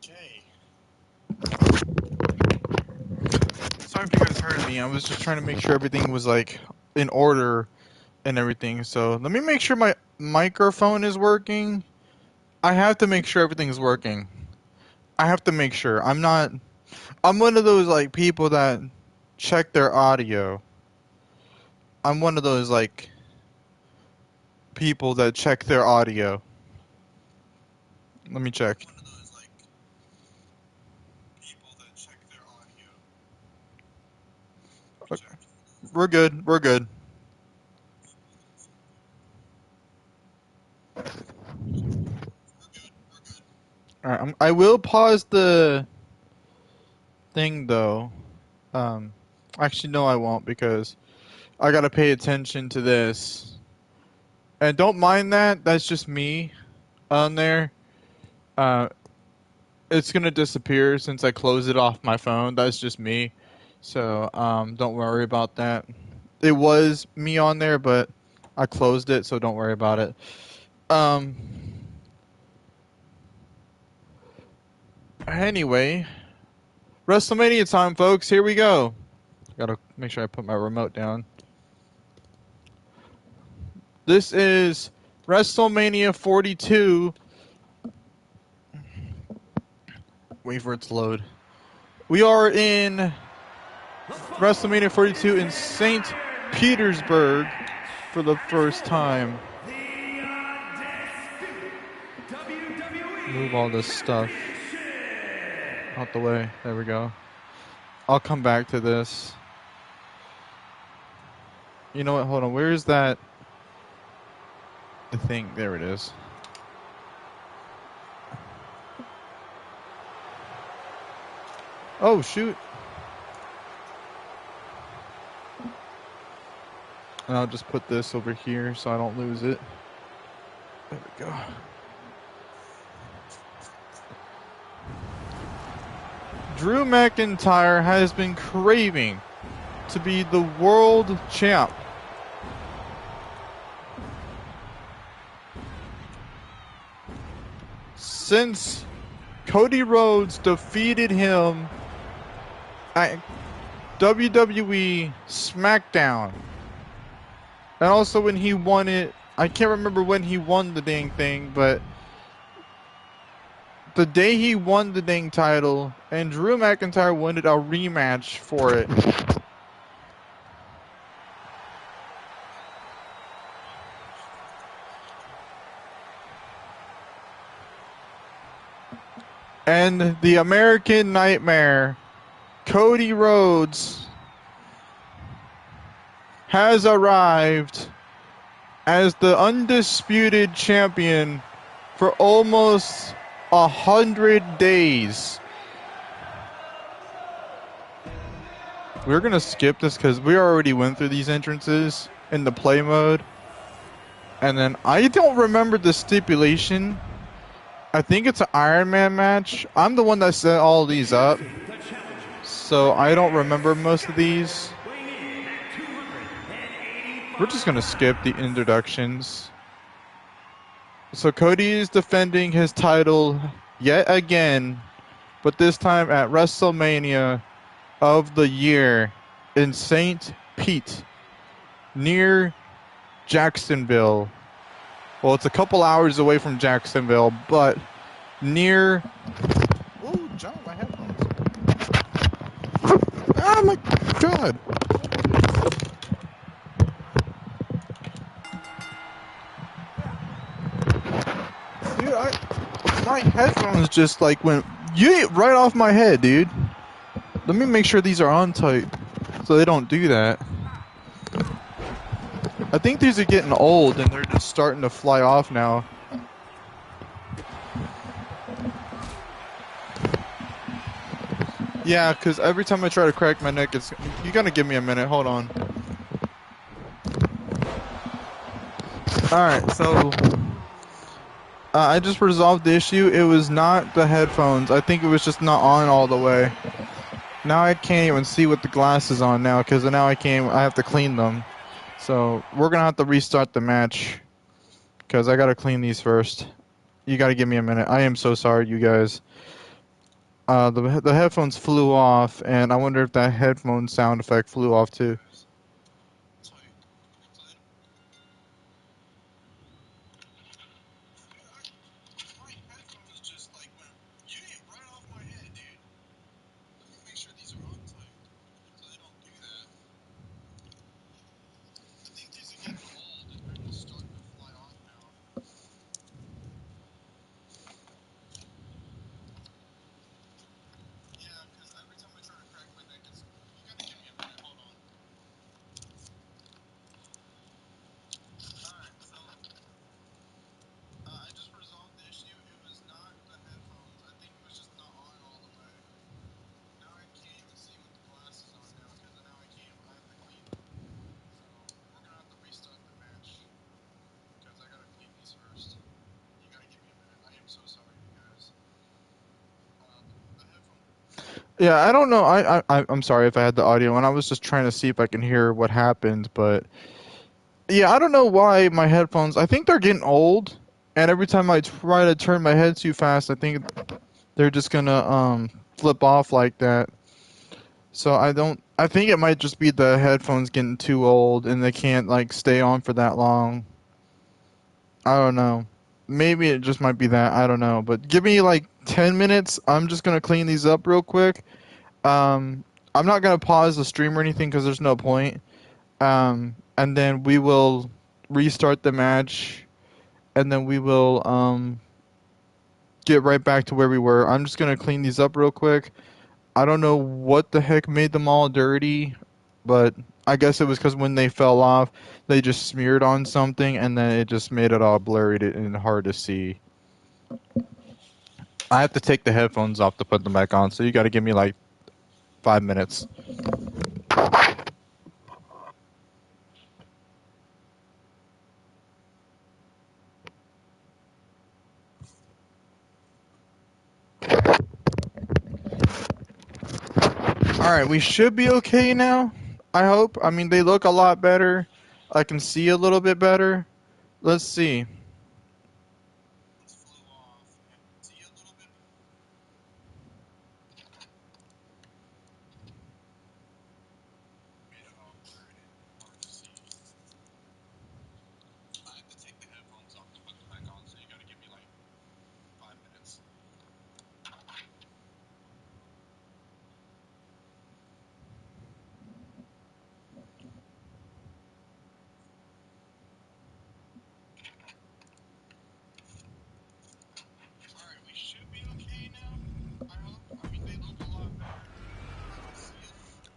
Okay. Sorry if you guys heard me. I was just trying to make sure everything was like in order and everything. So let me make sure my microphone is working. I have to make sure everything's working. I have to make sure. I'm one of those like people that check their audio. I'm one of those like people that check their audio. Let me check. Okay. We're good. We're good. All right. I will pause the thing though. Um, actually, no, I won't because I gotta pay attention to this. And don't mind that. That's just me on there. Uh, it's gonna disappear since I close it off my phone. That's just me. So don't worry about that. It was me on there, but I closed it, so don't worry about it. Um. Anyway, WrestleMania time, folks. Here we go. Gotta make sure I put my remote down. This is WrestleMania 42. Wait for it to load. We are in WrestleMania 42 in St. Petersburg for the first time. Move all this stuff out the way. There we go. I'll come back to this. You know what? Hold on. Where is that? The thing. There it is. Oh, shoot. And I'll just put this over here so I don't lose it. There we go. Drew McIntyre has been craving to be the world champ. Since Cody Rhodes defeated him at WWE SmackDown. And also when he won it, I can't remember when he won the dang thing, but the day he won the dang title, and Drew McIntyre wanted a rematch for it. And the American Nightmare, Cody Rhodes, has arrived as the undisputed champion for almost 100 days. We're going to skip this because we already went through these entrances in the play mode. And then I don't remember the stipulation. I think it's an Iron Man match. I'm the one that set all these up. So I don't remember most of these. We're just going to skip the introductions. So Cody is defending his title yet again, but this time at WrestleMania of the year in St. Pete, near Jacksonville. Well, it's a couple hours away from Jacksonville, but near... Oh, John, my headphones. Oh, my God. Dude, my headphones just like went right off my head, dude. Let me make sure these are on tight so they don't do that. I think these are getting old and they're just starting to fly off now. Yeah, because every time I try to crack my neck, it's... You gotta give me a minute. Hold on. Alright, so... I just resolved the issue. It was not the headphones. I think it was just not on all the way. Now I can't even see with the glasses on now because now I have to clean them. So we're going to have to restart the match because I got to clean these first. You got to give me a minute. I am so sorry, you guys. The headphones flew off, and I wonder if that headphone sound effect flew off too. Yeah, I don't know. I'm sorry if I had the audio, and I was just trying to see if I can hear what happened, but yeah, I don't know why my headphones. I think they're getting old, and every time I try to turn my head too fast, I think they're just gonna flip off like that. So I don't. I think it might just be the headphones getting too old, and they can't like stay on for that long. I don't know. Maybe it just might be that. I don't know. But give me like 10 minutes. I'm just gonna clean these up real quick. Um, I'm not gonna pause the stream or anything because there's no point. And then we will restart the match, and then we will get right back to where we were. I'm just gonna clean these up real quick. I don't know what the heck made them all dirty, but I guess it was because when they fell off, they just smeared on something, and then it just made it all blurry and hard to see. I have to take the headphones off to put them back on, so you got to give me like 5 minutes. Alright, we should be okay now. I hope. I mean, they look a lot better. I can see a little bit better. Let's see.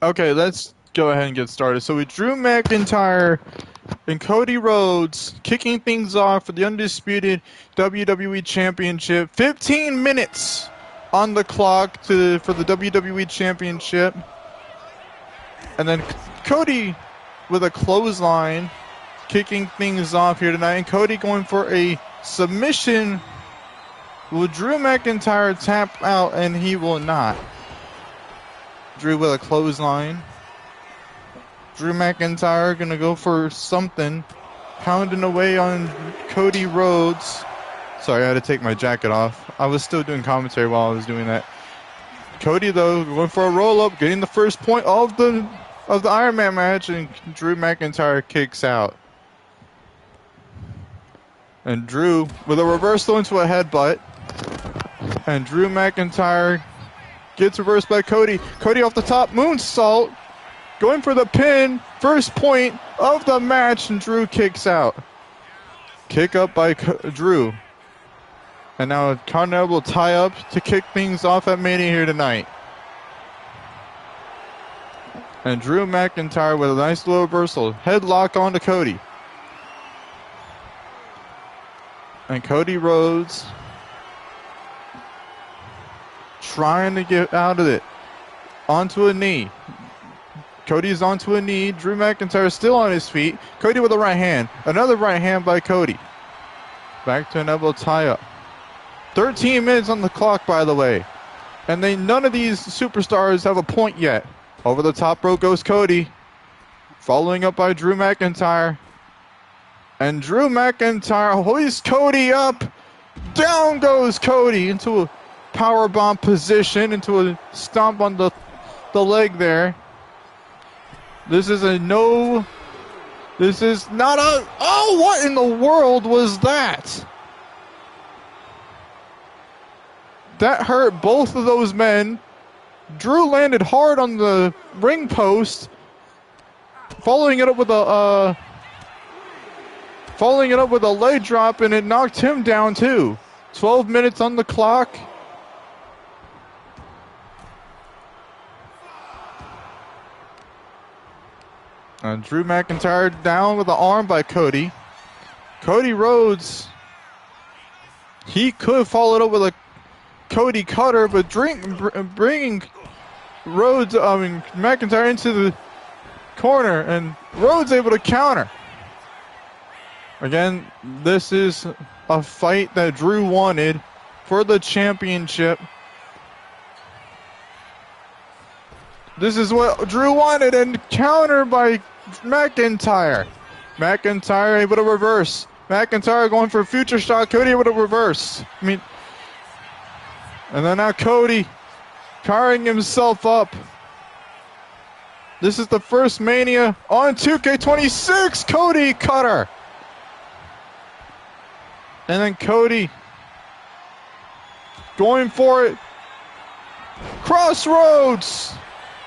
Okay, let's go ahead and get started. So we Drew McIntyre and Cody Rhodes kicking things off for the undisputed WWE Championship. 15 minutes on the clock for the WWE Championship. And then Cody with a clothesline kicking things off here tonight. And Cody going for a submission. Will Drew McIntyre tap out? And he will not. Drew with a clothesline. Drew McIntyre going to go for something. Pounding away on Cody Rhodes. Sorry, I had to take my jacket off. I was still doing commentary while I was doing that. Cody, though, going for a roll-up, getting the first point of the Iron Man match, and Drew McIntyre kicks out. And Drew with a reversal into a headbutt. And Drew McIntyre gets reversed by Cody. Cody off the top, moonsault. Going for the pin. First point of the match, and Drew kicks out. Kick up by Drew. And now Continental will tie up to kick things off at Mania here tonight. And Drew McIntyre with a nice little reversal. Headlock onto Cody. And Cody Rhodes trying to get out of it. Onto a knee. Cody's onto a knee. Drew McIntyre still on his feet. Cody with a right hand. Another right hand by Cody. Back to an elbow tie-up. 13 minutes on the clock, by the way. And none of these superstars have a point yet. Over the top rope goes Cody. Following up by Drew McIntyre. And Drew McIntyre hoists Cody up. Down goes Cody into powerbomb position into a stomp on the leg there. This is a no. This is not a. Oh, what in the world was that? That hurt both of those men. Drew landed hard on the ring post, following it up with a leg drop, and it knocked him down too. 12 minutes on the clock. And Drew McIntyre down with the arm by Cody. Cody Rhodes, he could follow it up with a Cody cutter, but bringing McIntyre into the corner, and Rhodes able to counter. Again, this is a fight that Drew wanted for the championship. This is what Drew wanted, and countered by McIntyre. McIntyre able to reverse. McIntyre going for a future shot. Cody able to reverse. And then now Cody powering himself up. This is the first Mania on 2K26. Cody cutter. And then Cody going for it. Crossroads.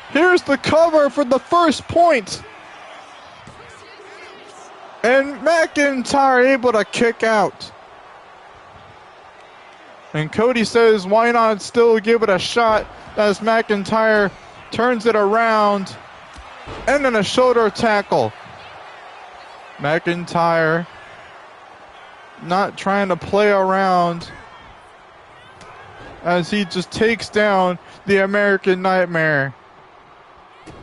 Here's the cover for the first point. And McIntyre able to kick out. And Cody says, why not still give it a shot, as McIntyre turns it around. And then a shoulder tackle. McIntyre not trying to play around, as he just takes down the American Nightmare,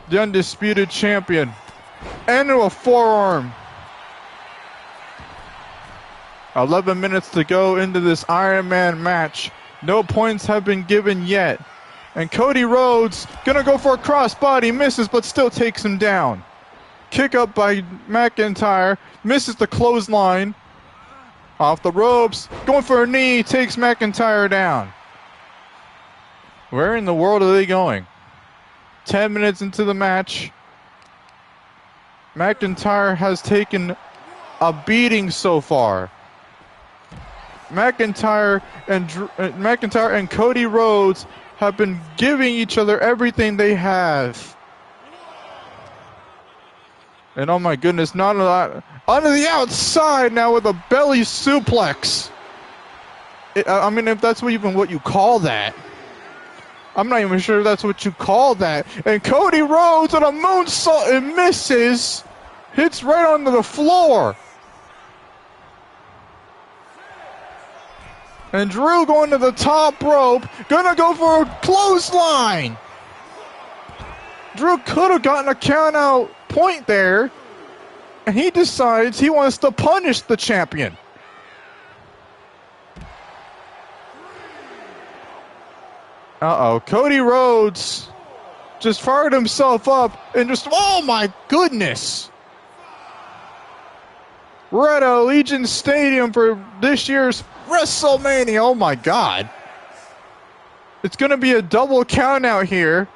the undisputed champion, and a forearm. 11 minutes to go into this Iron Man match. No points have been given yet. And Cody Rhodes gonna go for a crossbody, misses, but still takes him down. Kick up by McIntyre, misses the clothesline. Off the ropes, going for a knee, takes McIntyre down. Where in the world are they going? 10 minutes into the match. McIntyre has taken a beating so far. McIntyre and Cody Rhodes have been giving each other everything they have. And oh my goodness, not a lot. Onto the outside now with a belly suplex. I mean, if that's even what you call that. I'm not even sure if that's what you call that. And Cody Rhodes on a moonsault and misses. Hits right onto the floor. And Drew going to the top rope. Gonna go for a clothesline. Drew could have gotten a count out point there. And he decides he wants to punish the champion. Uh-oh. Cody Rhodes just fired himself up and just, oh my goodness. We're at Allegiant Stadium for this year's WrestleMania. Oh my God. It's going to be a double count out here.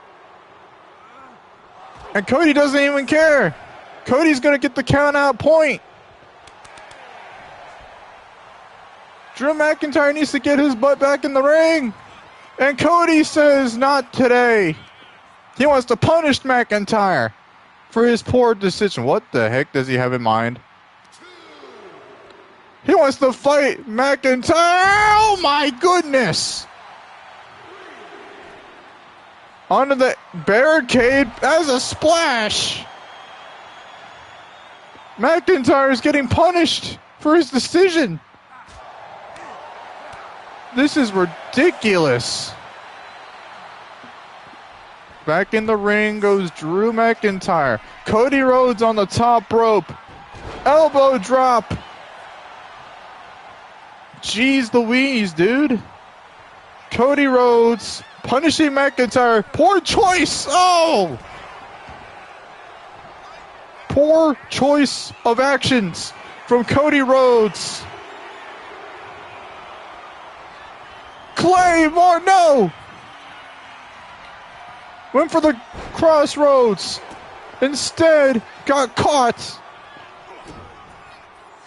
And Cody doesn't even care. Cody's going to get the count out point. Drew McIntyre needs to get his butt back in the ring. And Cody says, not today. He wants to punish McIntyre for his poor decision. What the heck does he have in mind? He wants to fight McIntyre. Oh my goodness. Onto the barricade as a splash. McIntyre is getting punished for his decision. This is ridiculous. Back in the ring goes Drew McIntyre. Cody Rhodes on the top rope. Elbow drop. Jeez Louise, dude. Cody Rhodes punishing McIntyre. Poor choice. Oh! Poor choice of actions from Cody Rhodes. Claymore, no! Went for the crossroads. Instead, got caught.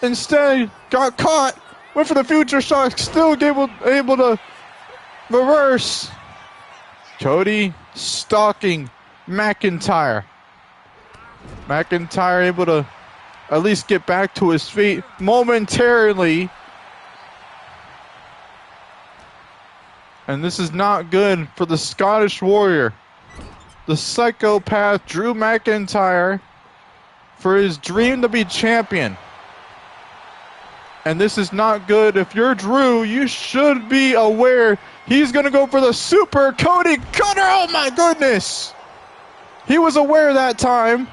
Went for the future shock. Still able to reverse. Cody stalking McIntyre. McIntyre able to at least get back to his feet momentarily. And this is not good for the Scottish Warrior. The psychopath Drew McIntyre, for his dream to be champion. And this is not good. If you're Drew, you should be aware he's going to go for the Super Cody Cutter. Oh my goodness. He was aware that time.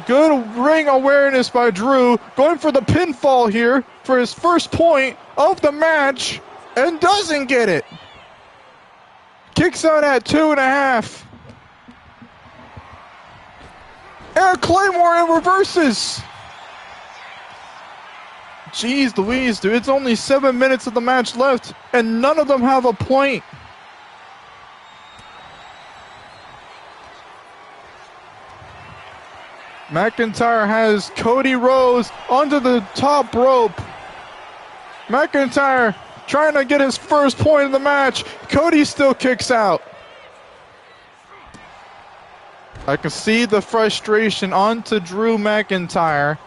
Good ring awareness by Drew. Going for the pinfall here for his first point of the match. And doesn't get it. Kicks out at 2.5. Air Claymore and reverses. Jeez Louise, dude. It's only 7 minutes of the match left. And none of them have a point. McIntyre has Cody Rhodes onto the top rope. McIntyre trying to get his first point of the match. Cody still kicks out. I can see the frustration onto Drew McIntyre.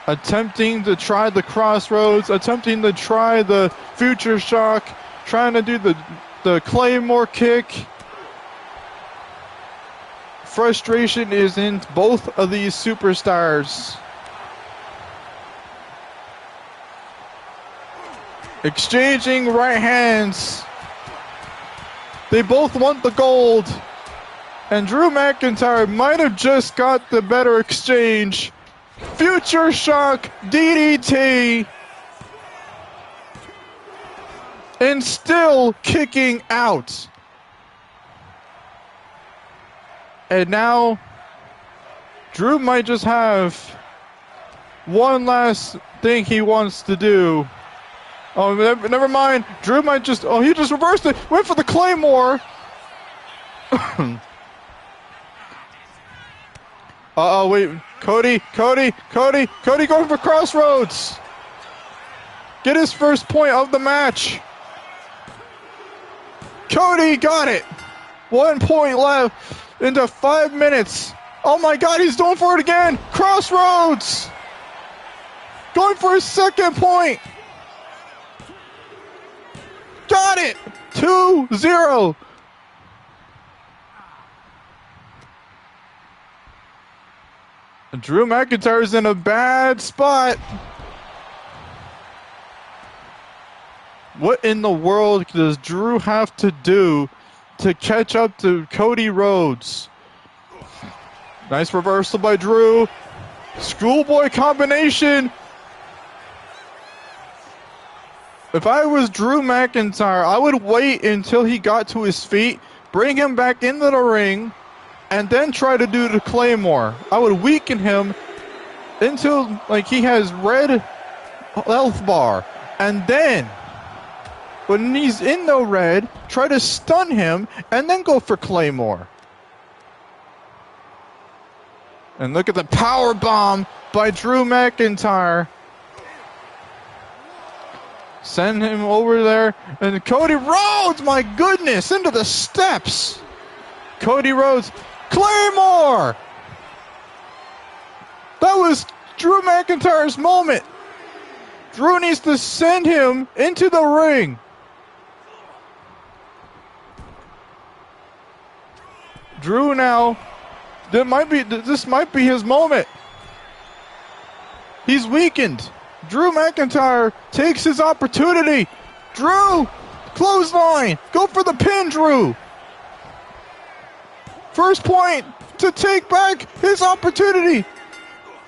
Attempting to try the crossroads, attempting to try the future shock, trying to do the Claymore kick. Frustration is in both of these superstars. Exchanging right hands. They both want the gold. And Drew McIntyre might have just got the better exchange. Future shock DDT. And still kicking out. And now, Drew might just have one last thing he wants to do. Oh, never mind. Drew might just... Oh, he just reversed it. Went for the Claymore. Uh-oh, wait. Cody going for crossroads. Get his first point of the match. Cody got it. 1 point left. Into 5 minutes. Oh my God, he's going for it again. Crossroads. Going for his second point. Got it. 2-0. Drew McIntyre's in a bad spot. What in the world does Drew have to do to catch up to Cody Rhodes? Nice reversal by Drew. Schoolboy combination. If I was Drew McIntyre, I would wait until he got to his feet, bring him back into the ring, and then try to do the Claymore. I would weaken him until he has red health bar. And then, when he's in the red, try to stun him, and then go for Claymore. And look at the power bomb by Drew McIntyre. Send him over there. And Cody Rhodes, my goodness, into the steps. Cody Rhodes, Claymore! That was Drew McIntyre's moment. Drew needs to send him into the ring. Drew now, this might be his moment. He's weakened. Drew McIntyre takes his opportunity. Drew, clothesline. Go for the pin, Drew. First point to take back his opportunity.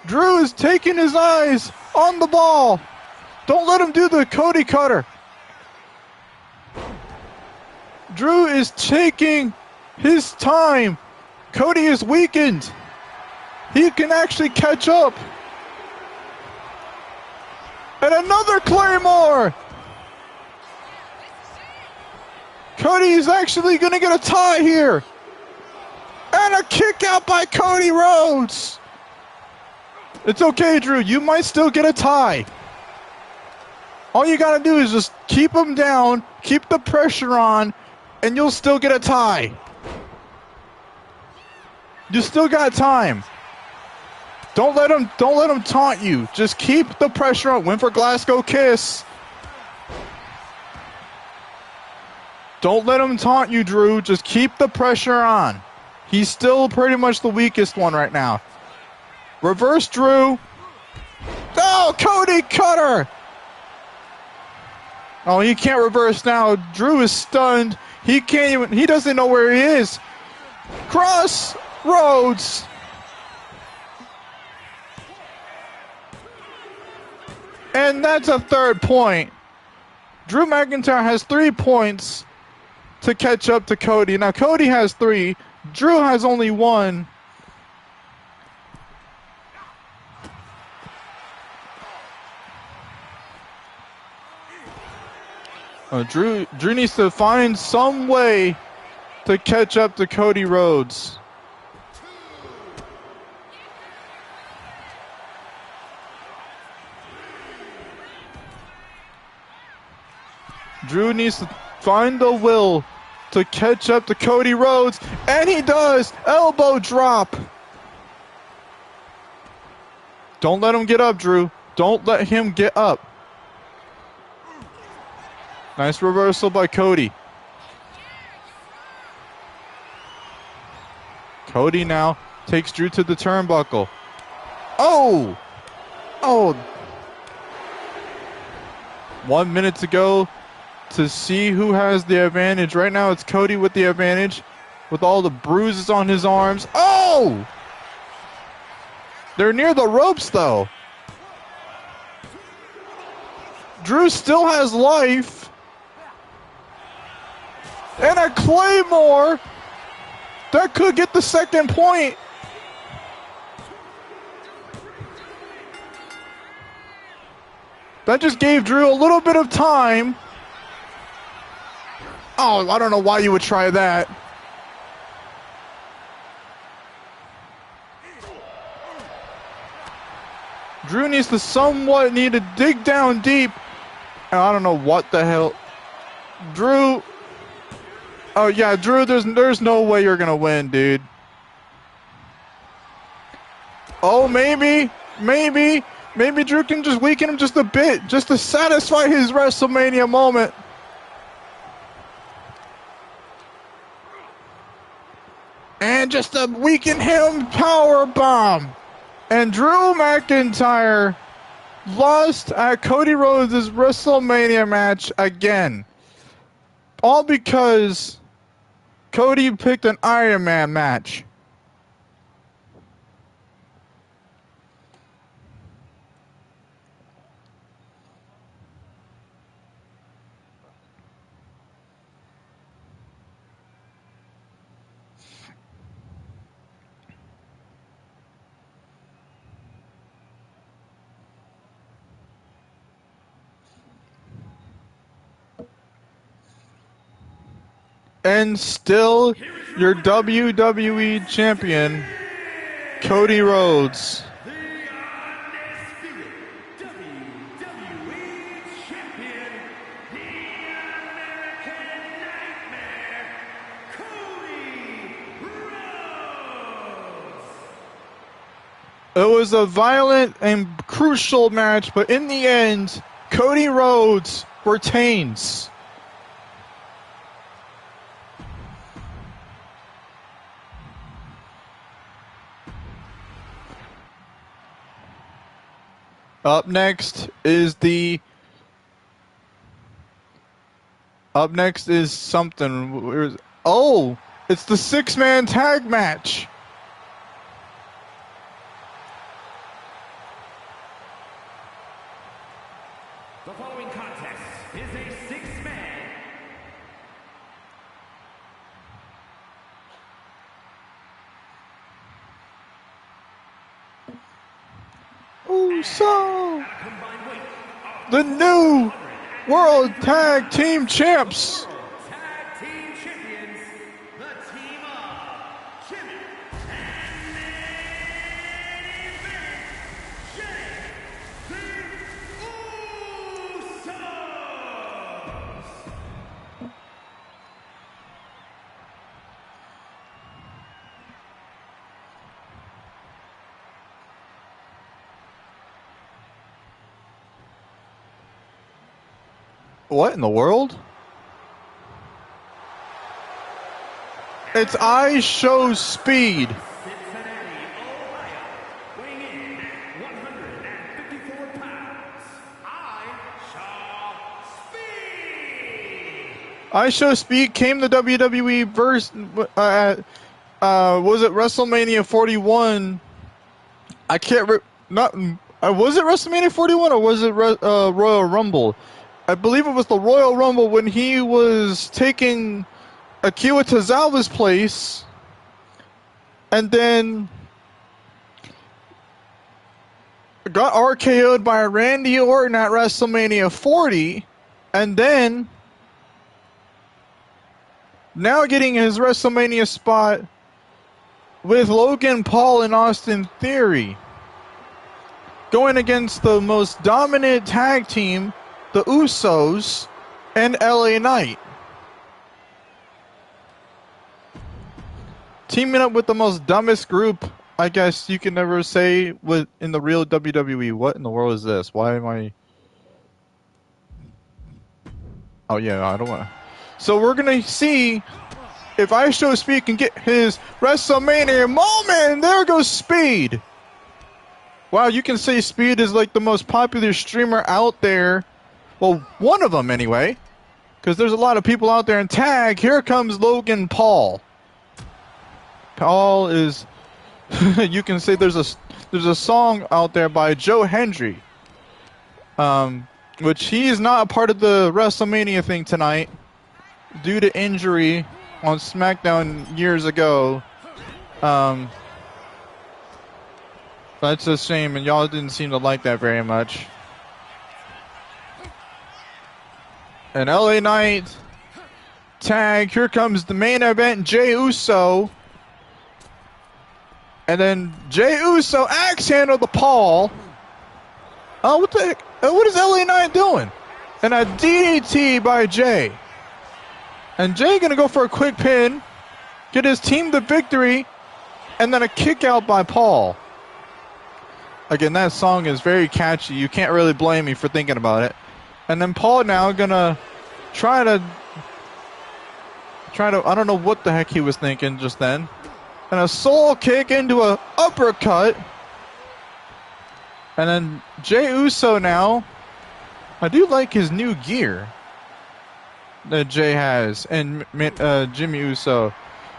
Drew is taking his eyes on the ball. Don't let him do the Cody Cutter. Drew is taking his time Cody is weakened. He can actually catch up. And another Claymore. Cody is actually going to get a tie here. And a kick out by Cody Rhodes. It's okay, Drew. You might still get a tie. All you got to do is just keep him down, keep the pressure on, and you'll still get a tie. You still got time. Don't let him taunt you. Just keep the pressure on. Win for Glasgow Kiss. Don't let him taunt you, Drew. Just keep the pressure on. He's still pretty much the weakest one right now. Reverse Drew. Oh, Cody Cutter. Oh, he can't reverse now. Drew is stunned. He doesn't know where he is. Cross Rhodes. And that's a third point. Drew McIntyre has 3 points to catch up to Cody. Now, Cody has 3. Drew has only 1. Drew needs to find some way to catch up to Cody Rhodes. Drew needs to find the will to catch up to Cody Rhodes, and he does! Elbow drop! Don't let him get up, Drew. Don't let him get up. Nice reversal by Cody. Cody now takes Drew to the turnbuckle. Oh! Oh! 1 minute to go to see who has the advantage. Right now it's Cody with the advantage with all the bruises on his arms. Oh! They're near the ropes though. Drew still has life. And a Claymore that could get the second point. That just gave Drew a little bit of time. Oh, I don't know why you would try that. Drew needs to dig down deep. And I don't know what the hell. Drew. Oh yeah, Drew, there's no way you're gonna win, dude. Oh, maybe Drew can just weaken him just a bit, just to satisfy his WrestleMania moment. And just to weaken him, power bomb. And Drew McIntyre lost at Cody Rhodes' WrestleMania match again. All because Cody picked an Iron Man match. And still, your WWE champion, Cody Rhodes. The undisputed WWE champion, the American Nightmare, Cody Rhodes. It was a violent and crucial match, but in the end, Cody Rhodes retains. Up next is something. Oh, it's the 6-man tag match. The following contest is a 6-man Uso. The new World Tag Team Champs. Tag Team Champions, the team of Jimmy and Jay the Usos. What in the world? Its eyes show speed. Cincinnati, Ohio, weighing in at 154 pounds, I Show Speed came to WWE versus was it WrestleMania 41? I can't not was it WrestleMania 41 or was it Royal Rumble? I believe it was the Royal Rumble when he was taking Akira Tozawa's place, and then got RKO'd by Randy Orton at WrestleMania 40, and then now getting his WrestleMania spot with Logan Paul and Austin Theory, going against the most dominant tag team, the Usos, and LA Knight. Teaming up with the most dumbest group, I guess you can never say, in the real WWE. What in the world is this? Why am I... Oh yeah, I don't want to... So we're going to see if I Show Speed can get his WrestleMania moment, and there goes Speed. Wow, you can say Speed is like the most popular streamer out there. Well, one of them anyway, because there's a lot of people out there in tag. Here comes Logan Paul. Paul is, you can say there's a song out there by Joe Hendry, which he is not a part of the WrestleMania thing tonight due to injury on SmackDown years ago. That's a shame, and y'all didn't seem to like that very much. And LA Knight tag. Here comes the main event, Jey Uso. And then Jey Uso axe handle to Paul. Oh, what the heck? What is LA Knight doing? And a DDT by Jey. And Jey gonna go for a quick pin, get his team the victory, and then a kick out by Paul. Again, that song is very catchy. You can't really blame me for thinking about it. And then Paul now gonna try to I don't know what the heck he was thinking just then. And a soul kick into a uppercut. And then Jey Uso now. I do like his new gear that Jey has, and Jimmy Uso.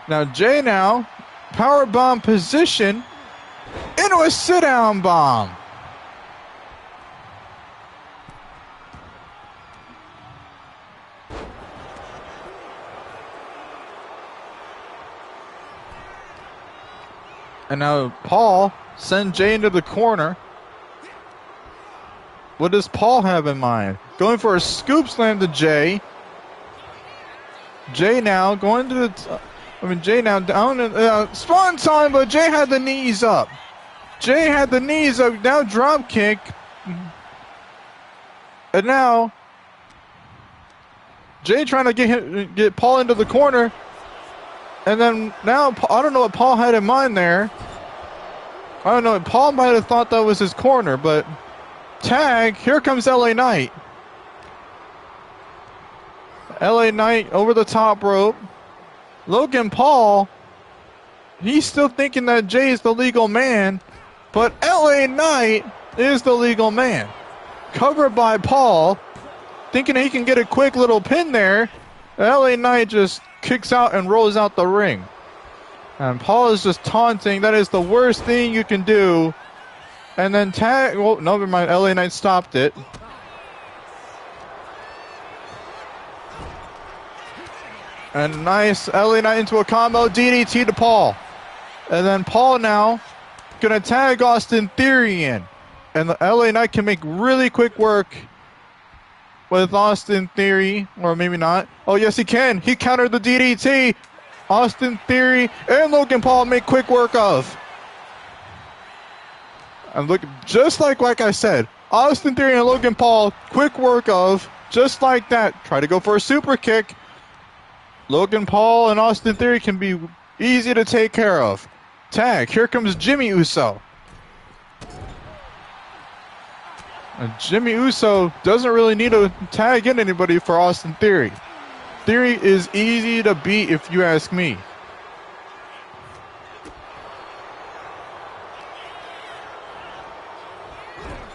Now Jey now power bomb position into a sit down bomb. And now Paul sends Jey into the corner. What does Paul have in mind? Going for a scoop slam to Jey. Jey now going to the... Jey now down... spawn time, but Jey had the knees up. Jey had the knees up. Now drop kick. And now... Jey trying to get Paul into the corner. And then now, I don't know what Paul had in mind there. I don't know. Paul might have thought that was his corner, but tag. Here comes LA Knight. LA Knight over the top rope. Logan Paul, he's still thinking that Jey is the legal man, but LA Knight is the legal man. Covered by Paul, thinking he can get a quick little pin there. LA Knight just kicks out and rolls out the ring. And Paul is just taunting. That is the worst thing you can do. And then tag. Oh, never mind. LA Knight stopped it. And nice LA Knight into a combo DDT to Paul. And then Paul now gonna tag Austin Theory in. And the LA Knight can make really quick work with Austin Theory, or maybe not. Oh, yes, he can. He countered the DDT. Austin Theory and Logan Paul make quick work of. And look, just like I said, Austin Theory and Logan Paul, quick work of, just like that. Try to go for a super kick. Logan Paul and Austin Theory can be easy to take care of. Tag, here comes Jimmy Uso. And Jimmy Uso doesn't really need to tag in anybody for Austin Theory. Theory is easy to beat if you ask me.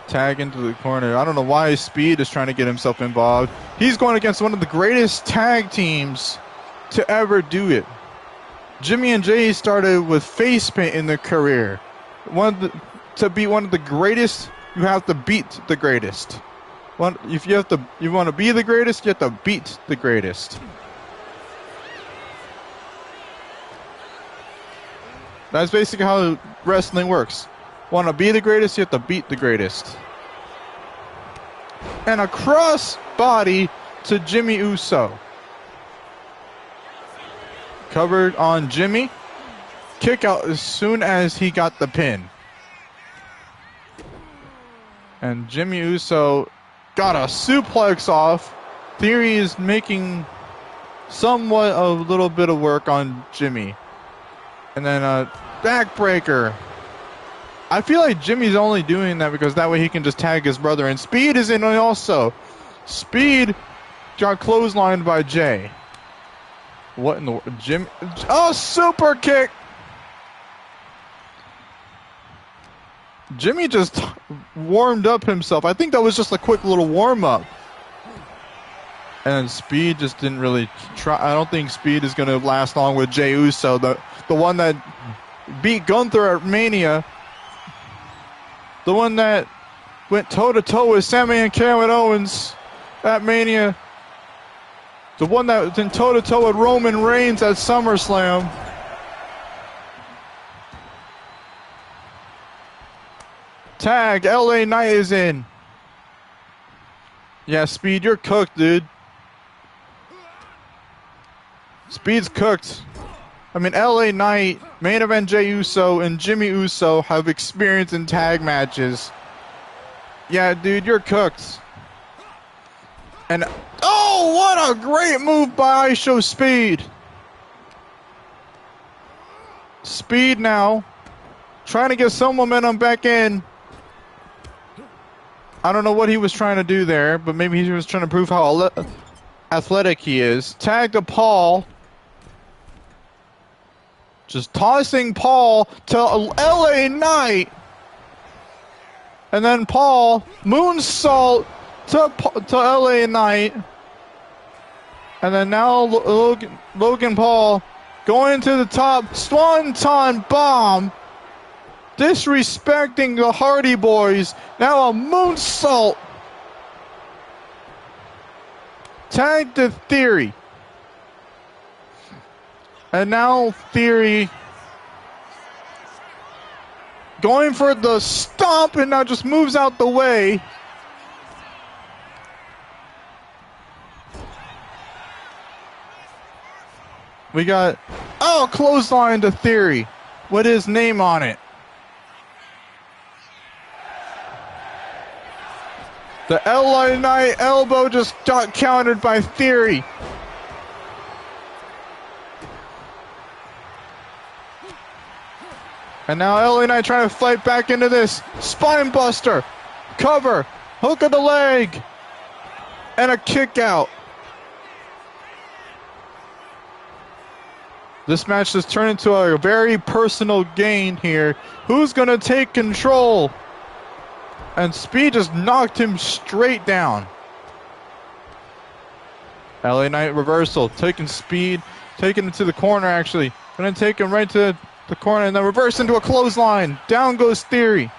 Tag into the corner. I don't know why Speed is trying to get himself involved. He's going against one of the greatest tag teams to ever do it. Jimmy and Jay started with face paint in their career. To be one of the greatest, you have to beat the greatest. If you want to be the greatest, you have to beat the greatest. That's basically how wrestling works. Want to be the greatest, you have to beat the greatest. And a cross body to Jimmy Uso. Covered on Jimmy. Kick out as soon as he got the pin. And Jimmy Uso got a suplex off. Theory is making somewhat a little bit of work on Jimmy. And then a backbreaker. I feel like Jimmy's only doing that because that way he can just tag his brother. And Speed is in also. Speed got clotheslined by Jay. What in the world? Jimmy? Oh, super kick! Jimmy just warmed up himself. I think that was just a quick little warm-up. And Speed just didn't really try. I don't think Speed is going to last long with Jey Uso, the one that beat Gunther at Mania. The one that went toe-to-toe with Sami and Kevin Owens at Mania. The one that was in toe-to-toe with Roman Reigns at SummerSlam. Tag, LA Knight is in. Yeah, Speed, you're cooked, dude. Speed's cooked. I mean, LA Knight, main event Jey Uso, and Jimmy Uso have experience in tag matches. Yeah, dude, you're cooked. And, oh, what a great move by ISO Speed. Speed now, trying to get some momentum back in. I don't know what he was trying to do there, but maybe he was trying to prove how athletic he is. Tag to Paul. Just tossing Paul to LA Knight. And then Paul, moonsault to LA Knight. And then now Logan Paul going to the top. Swanton bomb. Disrespecting the Hardy Boys. Now a moonsault. Tag to Theory. And now Theory going for the stomp and now just moves out the way. We got, oh, clothesline to Theory with his name on it. The LA Knight elbow just got countered by Theory. And now LA Knight trying to fight back into this. Spine buster. Cover. Hook of the leg. And a kick out. This match has turned into a very personal gain here. Who's going to take control? And Speed just knocked him straight down. LA Knight reversal. Taking Speed. Taking him to the corner, actually. Going to take him right to the corner and then reverse into a clothesline. Down goes Theory.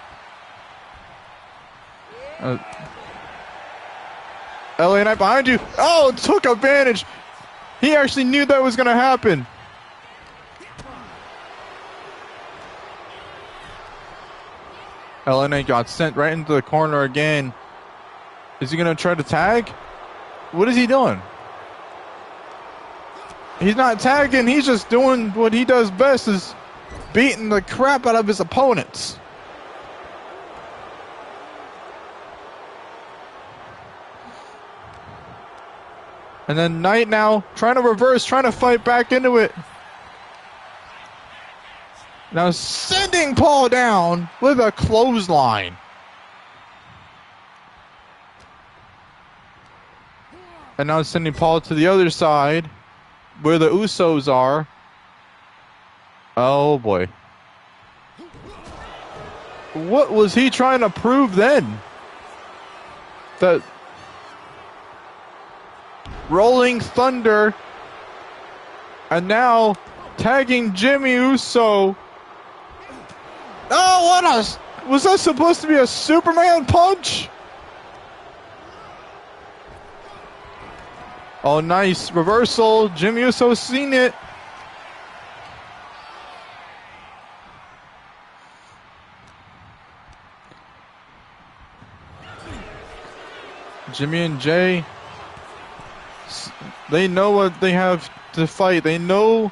LA Knight behind you. Oh, took advantage. He actually knew that was going to happen. LA got sent right into the corner again. Is he going to try to tag? What is he doing? He's not tagging. He's just doing what he does best, is beating the crap out of his opponents. And then Knight now trying to reverse, trying to fight back into it. Now sending Paul down with a clothesline. And now sending Paul to the other side where the Usos are. Oh boy. What was he trying to prove then? That Rolling Thunder, and now tagging Jimmy Uso. Oh, what a... Was that supposed to be a Superman punch? Oh, nice reversal. Jimmy Uso seen it. Jimmy and Jay, they know what they have to fight. They know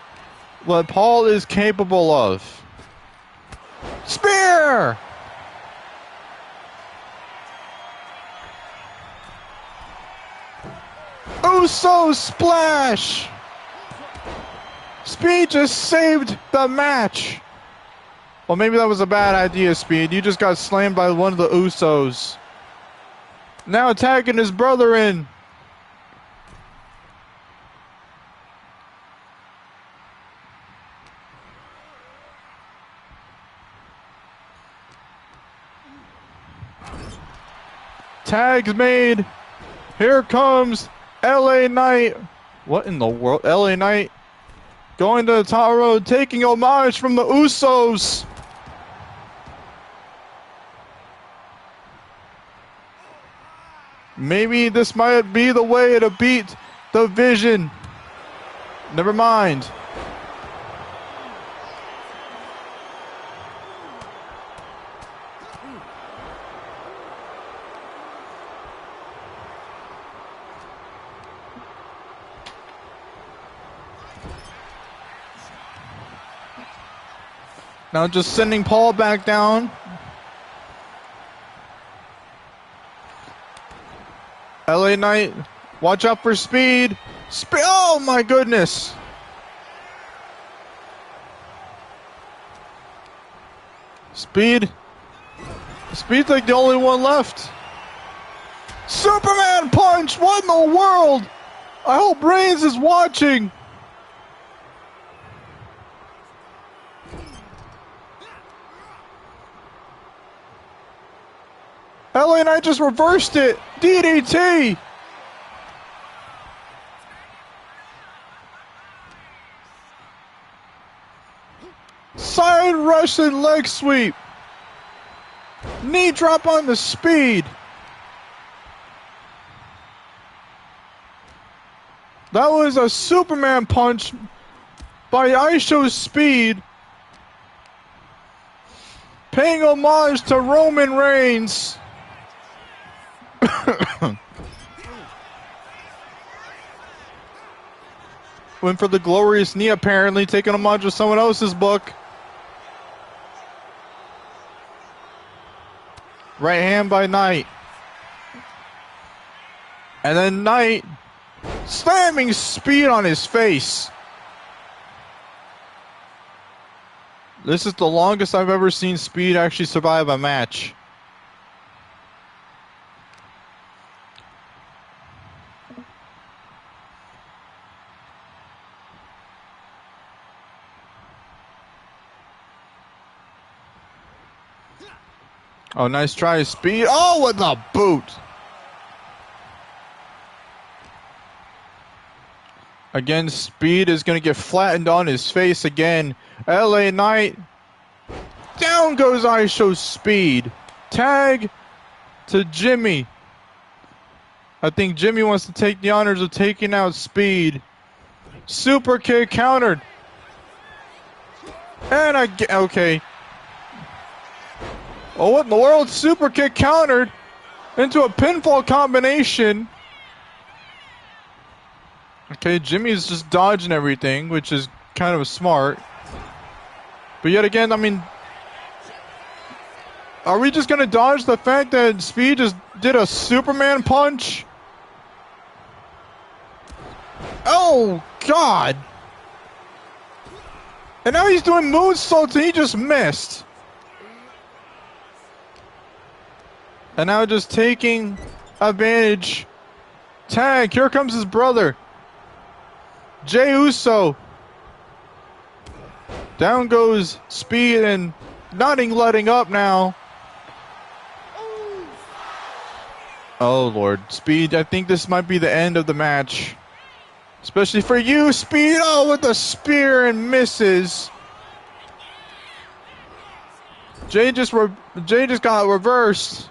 what Paul is capable of. Spear! Uso splash! Speed just saved the match. Well, maybe that was a bad idea, Speed. You just got slammed by one of the Usos. Now attacking his brother in. Tags made. Here comes LA Knight. What in the world? LA Knight going to the top road, taking homage from the Usos. Maybe this might be the way to beat the Vision. Never mind. Now just sending Paul back down. LA Knight, watch out for Speed. Oh my goodness. Speed's like the only one left. Superman punch, what in the world? I hope Reigns is watching. LA Knight just reversed it. DDT. Side Russian leg sweep. Knee drop on the Speed. That was a Superman punch by ISHO's Speed. Paying homage to Roman Reigns. Went for the glorious knee, apparently, taking homage to someone else's book. Right hand by Knight. And then Knight slamming Speed on his face. This is the longest I've ever seen Speed actually survive a match. Oh, nice try, Speed. Oh, with a boot. Again, Speed is going to get flattened on his face again. LA Knight. Down goes ISHO's Speed. Tag to Jimmy. I think Jimmy wants to take the honors of taking out Speed. Super kick countered. And okay. Oh, what in the world? Super kick countered into a pinfall combination. Okay, Jimmy's just dodging everything, which is kind of smart. But yet again, I mean, are we just going to dodge the fact that Speed just did a Superman punch? Oh, God. And now he's doing moonsaults and he just missed. And now just taking advantage. Tag, here comes his brother. Jey Uso. Down goes Speed and nothing letting up now. Oh, Lord. Speed, I think this might be the end of the match. Especially for you, Speed. Oh, with the spear and misses. Jey just got reversed.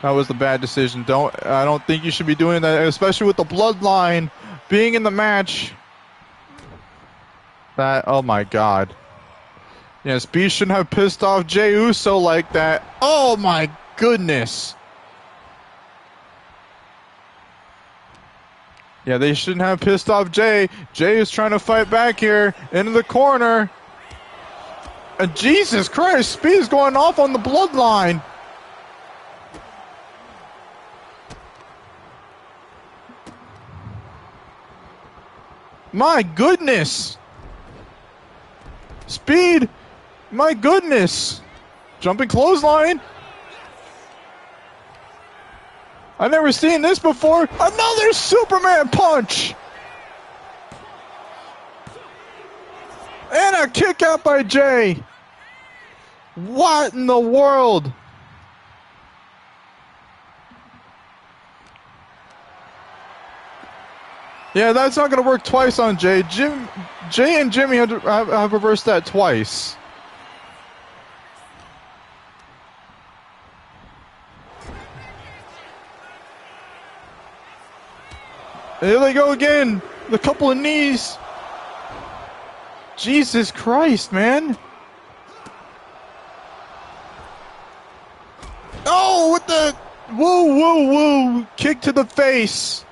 That was the bad decision. I don't think you should be doing that, especially with the bloodline being in the match. Oh my God. Yeah, Speed shouldn't have pissed off Jey Uso like that. Oh my goodness. Yeah, they shouldn't have pissed off Jey. Jey is trying to fight back here into the corner. And Jesus Christ, Speed is going off on the bloodline. My goodness. Speed. My goodness. Jumping clothesline. I've never seen this before. Another Superman punch. And a kick out by Jey. What in the world? Yeah, that's not going to work twice on Jey. Jey and Jimmy have reversed that twice. Here they go again. The couple of knees. Jesus Christ, man. Oh, with the woo, woo, woo. Kick to the face.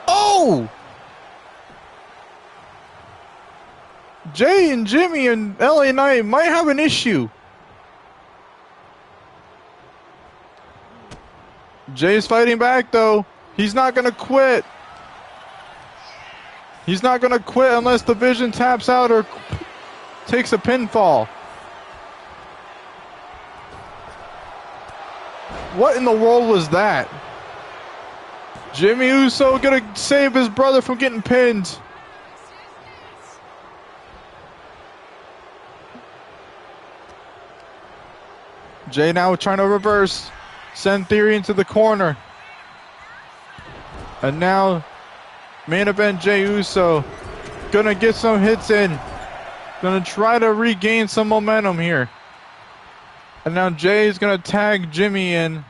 Oh! Jey and Jimmy and LA Knight might have an issue. Jey's fighting back, though. He's not going to quit. He's not going to quit unless the Vision taps out or takes a pinfall. What in the world was that? Jimmy Uso going to save his brother from getting pinned. Jey now trying to reverse. Send Theory into the corner. And now, main event Jey Uso. Gonna get some hits in. Gonna try to regain some momentum here. And now Jey is gonna tag Jimmy in.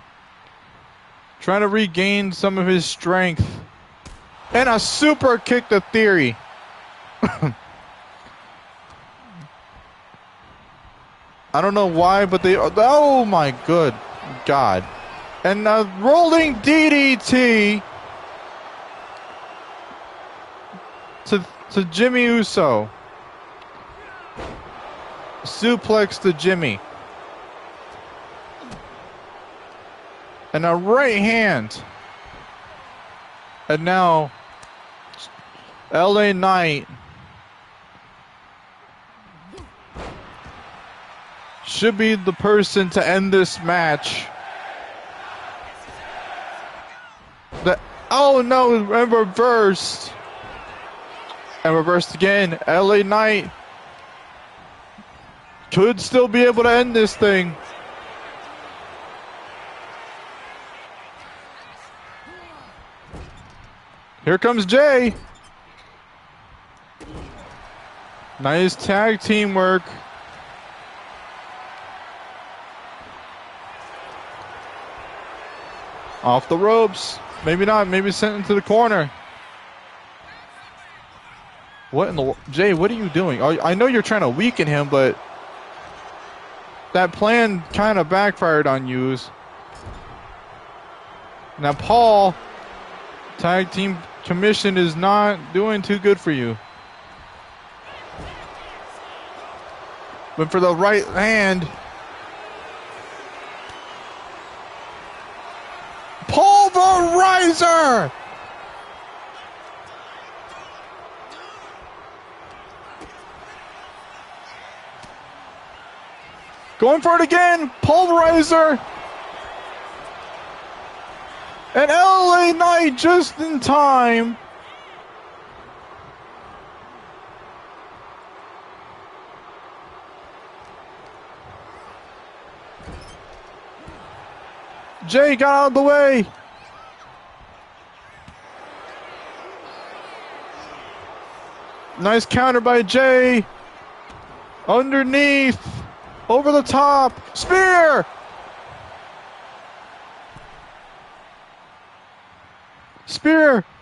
Trying to regain some of his strength. And a super kick to Theory. I don't know why, but oh my good God. And a rolling DDT to Jimmy Uso. Suplex to Jimmy. And a right hand. And now LA Knight should be the person to end this match. Oh no, and reversed. And reversed again. LA Knight could still be able to end this thing. Here comes Jey. Nice tag team work. Off the ropes. Maybe not. Maybe sent into the corner. What in the... Jay, what are you doing? I know you're trying to weaken him, but that plan kind of backfired on you. Now, Paul, tag team commission is not doing too good for you. But for the right hand, pulverizer! Going for it again, pulverizer! And LA Knight just in time. Jay got out of the way. Nice counter by Jay. Underneath. Over the top. Spear.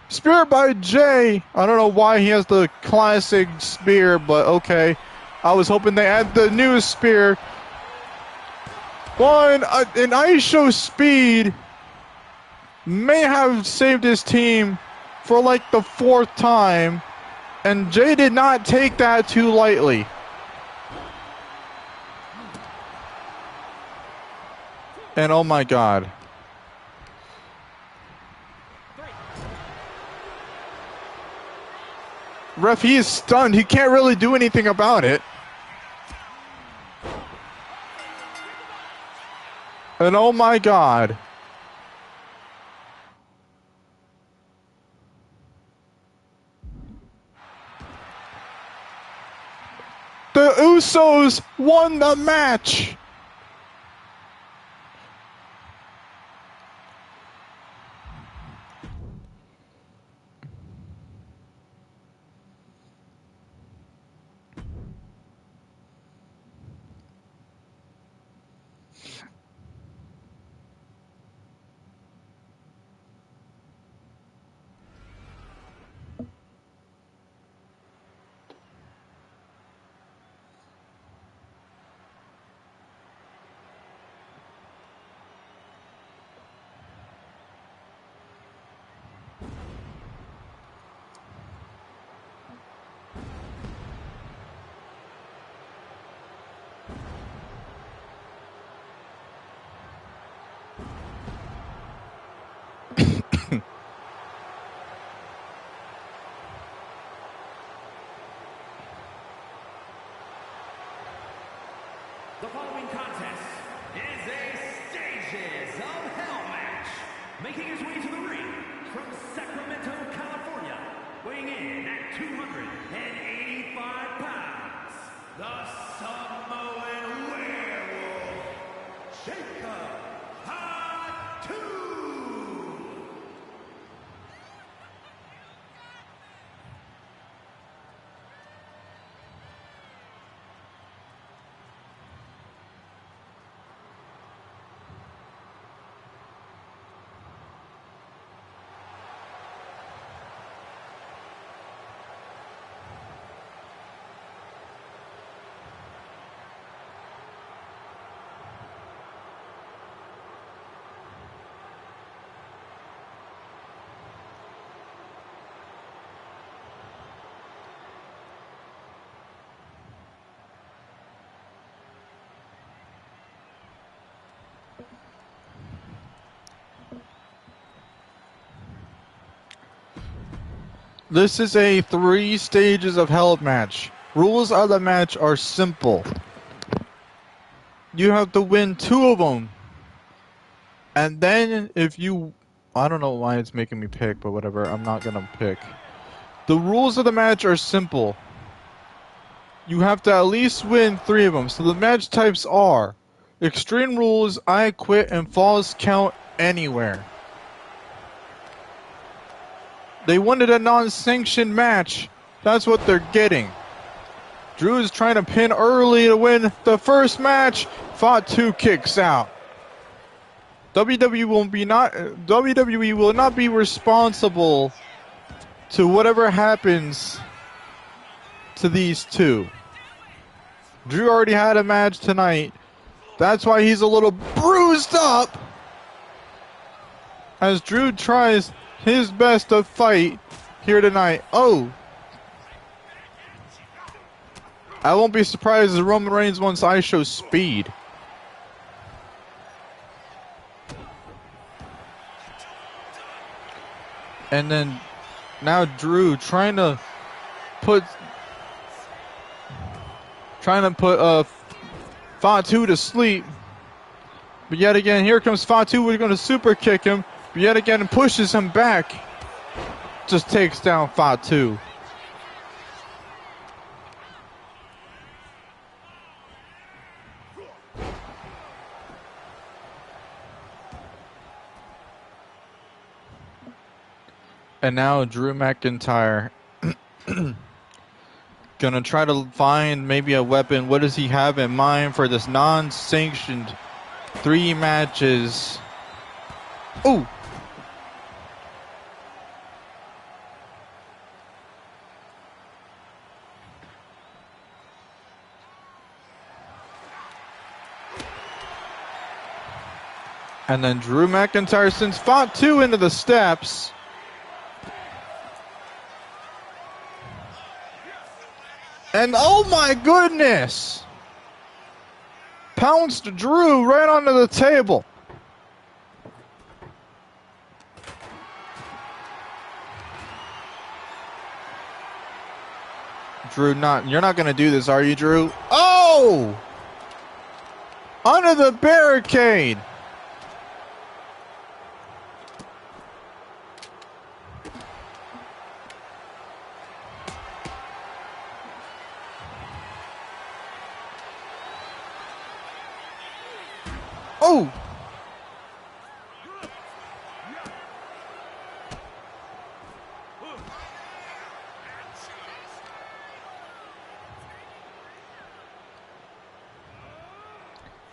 Spear by Jay. I don't know why he has the classic spear, but okay. I was hoping they add the new spear. An Ice Show speed may have saved his team for like the 4th time, and Jay did not take that too lightly. And oh my God. Ref, he is stunned. He can't really do anything about it. And oh my God. The Usos won the match. The following contest is a Stages of Hell match. Making his way to the ring from Sacramento, California, weighing in at 285 pounds, the Samoan Werewolf, Jacob Hatu. This is a 3 stages of hell match. Rules of the match are simple. You have to win 2 of them. And then if you... I don't know why it's making me pick, but whatever. I'm not going to pick. The rules of the match are simple. You have to at least win 3 of them. So the match types are Extreme Rules, I Quit, and Falls Count Anywhere. They wanted a non-sanctioned match. That's what they're getting. Drew is trying to pin early to win the first match. Fatu kicks out. WWE will not be responsible to whatever happens to these two. Drew already had a match tonight. That's why he's a little bruised up. As Drew tries his best to fight here tonight. Oh. I won't be surprised if Roman Reigns wants I show speed. And then now Drew trying to put Fatu to sleep. But yet again, here comes Fatu. We're going to super kick him. But yet again, pushes him back. Just takes down Fatu. And now Drew McIntyre gonna try to find maybe a weapon. What does he have in mind for this non-sanctioned 3 matches? Ooh! And then Drew McIntyre sends Fatu into the steps. And oh my goodness! Pounced Drew right onto the table. Drew, you're not going to do this, are you, Drew? Oh! Under the barricade. Oh!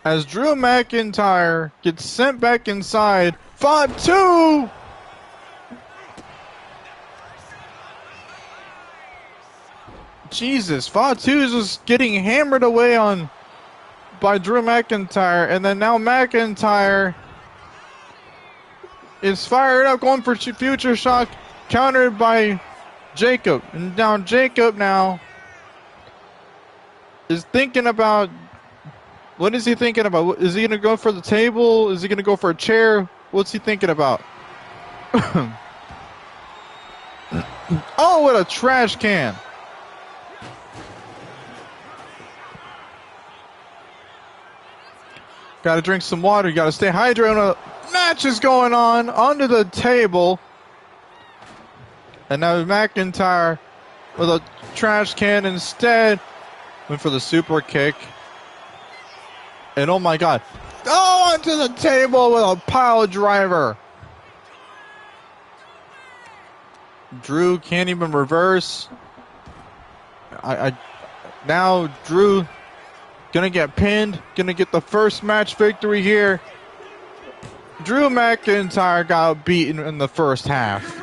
As Drew McIntyre gets sent back inside, Fatu! Jesus, Fatu is just getting hammered away on by Drew McIntyre, and then now McIntyre is fired up, going for future shock, countered by Jacob. And now Jacob is thinking about, what is he thinking about? Is he going to go for the table? Is he going to go for a chair? What's he thinking about? Oh, what a trash can. Got to drink some water. You got to stay hydrated. Match is going on under the table. And now McIntyre with a trash can instead. Went for the super kick. And oh my God. Oh, onto the table with a pile driver. Drew can't even reverse. Now Drew gonna get pinned. Gonna get the first match victory here. Drew McIntyre got beaten in the first half.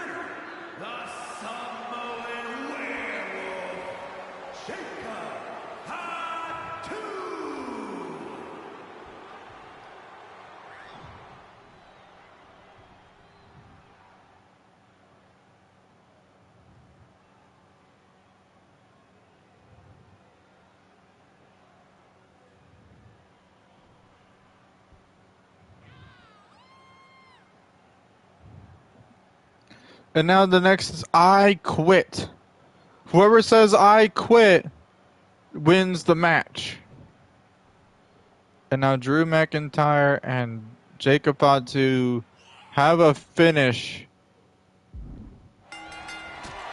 And now the next is I quit. Whoever says I quit wins the match. And now Drew McIntyre and Jacob Fatu have a finish.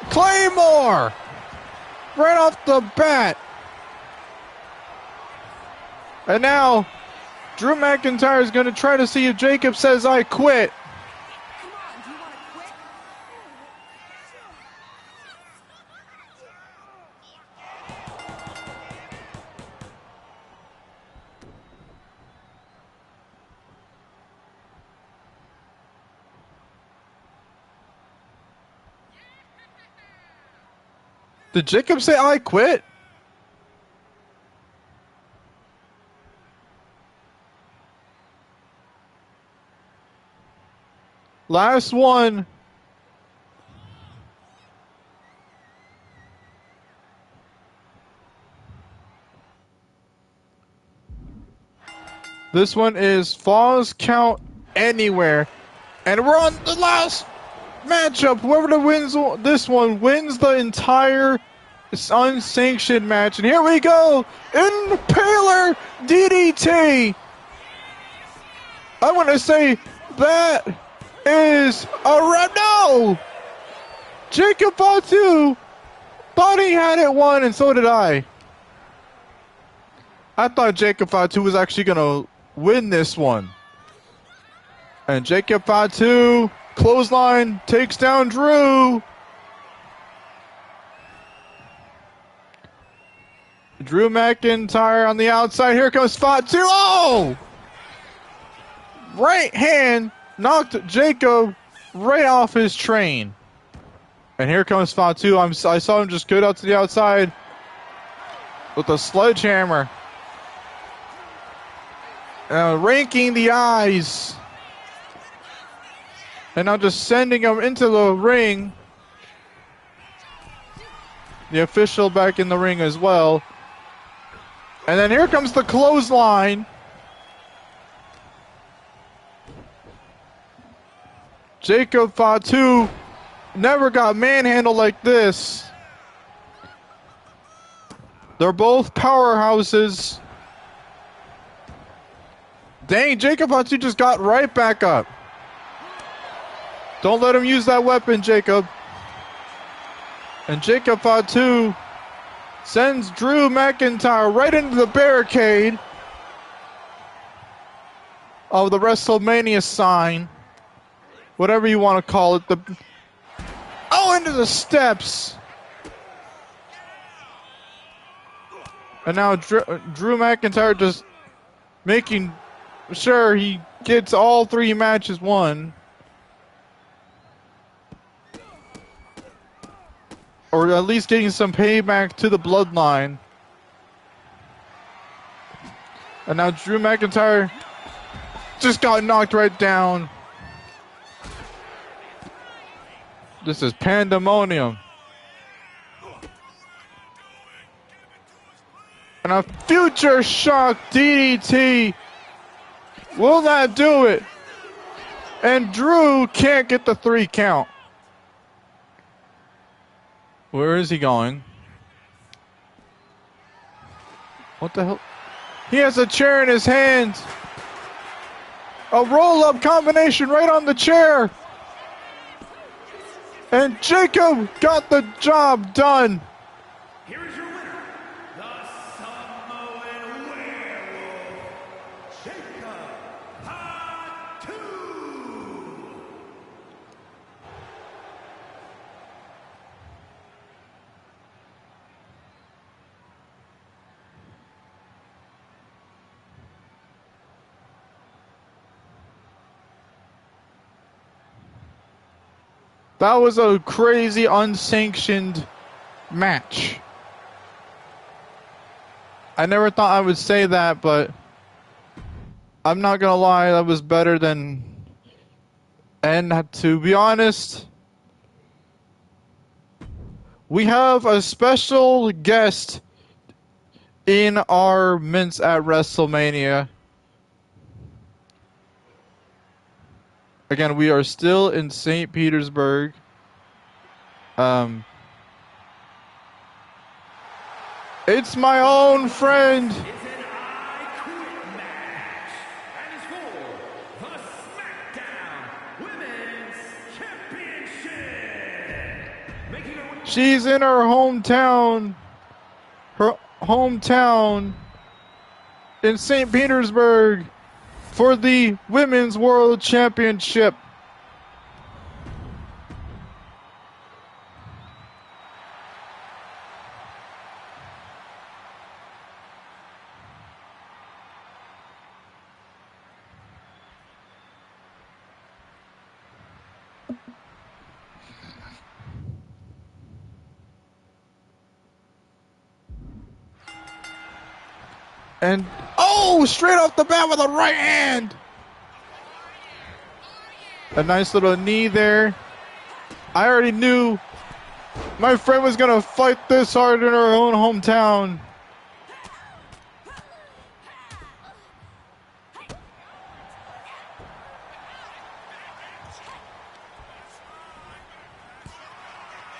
Claymore! Right off the bat. And now Drew McIntyre is going to try to see if Jacob says I quit. Did Jacob say I quit? Last one. This one is falls count anywhere. And we're on the last matchup. Whoever wins this one wins the entire unsanctioned match. And here we go. Impaler DDT. I want to say that is a red. No! Jacob Fatu thought he had it won, and so did I. I thought Jacob Fatu was actually going to win this one. And Jacob Fatu, clothesline, takes down Drew. Drew McIntyre on the outside. Here comes Fatu. Oh! Right hand knocked Jacob right off his train. And here comes Fatu. I saw him just go out to the outside with a sledgehammer. Ranking the eyes. And now just sending him into the ring. The official back in the ring as well. And then here comes the clothesline. Jacob Fatu never got manhandled like this. They're both powerhouses. Dang, Jacob Fatu just got right back up. Don't let him use that weapon, Jacob. And Jacob Fatu sends Drew McIntyre right into the barricade of the WrestleMania sign. Whatever you want to call it. Into the steps. And now Drew McIntyre just making sure he gets all 3 matches won. Or at least getting some payback to the bloodline. And now Drew McIntyre just got knocked right down. This is pandemonium. And a future shock DDT. Will not do it. And Drew can't get the 3 count. Where is he going? What the hell? He has a chair in his hands. A roll-up combination right on the chair. And Jacob got the job done. Here is your winner, the Samoan Werewolf, Jacob Fatu. That was a crazy unsanctioned match. I never thought I would say that, but I'm not gonna lie, that was better than. And to be honest, we have a special guest in our mints at WrestleMania. Again, we are still in St. Petersburg. It's my own friend. It's an I Quit match. And it's for the SmackDown Women's Championship. Making her way. She's in her hometown. Her hometown in St. Petersburg for the Women's World Championship. And, oh, straight off the bat with a right hand. A nice little knee there. I already knew my friend was going to fight this hard in her own hometown.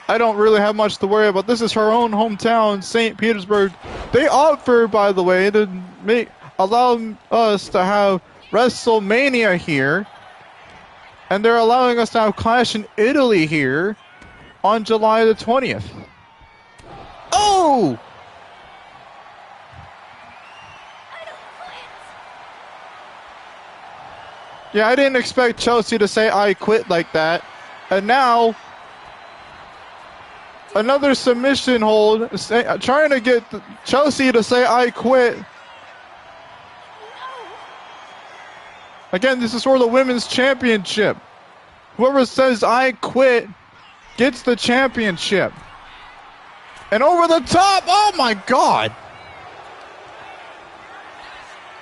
I don't really have much to worry about. This is her own hometown, St. Petersburg. They offer, by the way, to allow us to have WrestleMania here. And they're allowing us to have Clash in Italy here on July the 20th. Oh! Yeah, I didn't expect Chelsea to say I quit like that. And now, another submission hold, trying to get Chelsea to say I quit. Again, this is for the women's championship. Whoever says I quit gets the championship. And over the top, oh my God.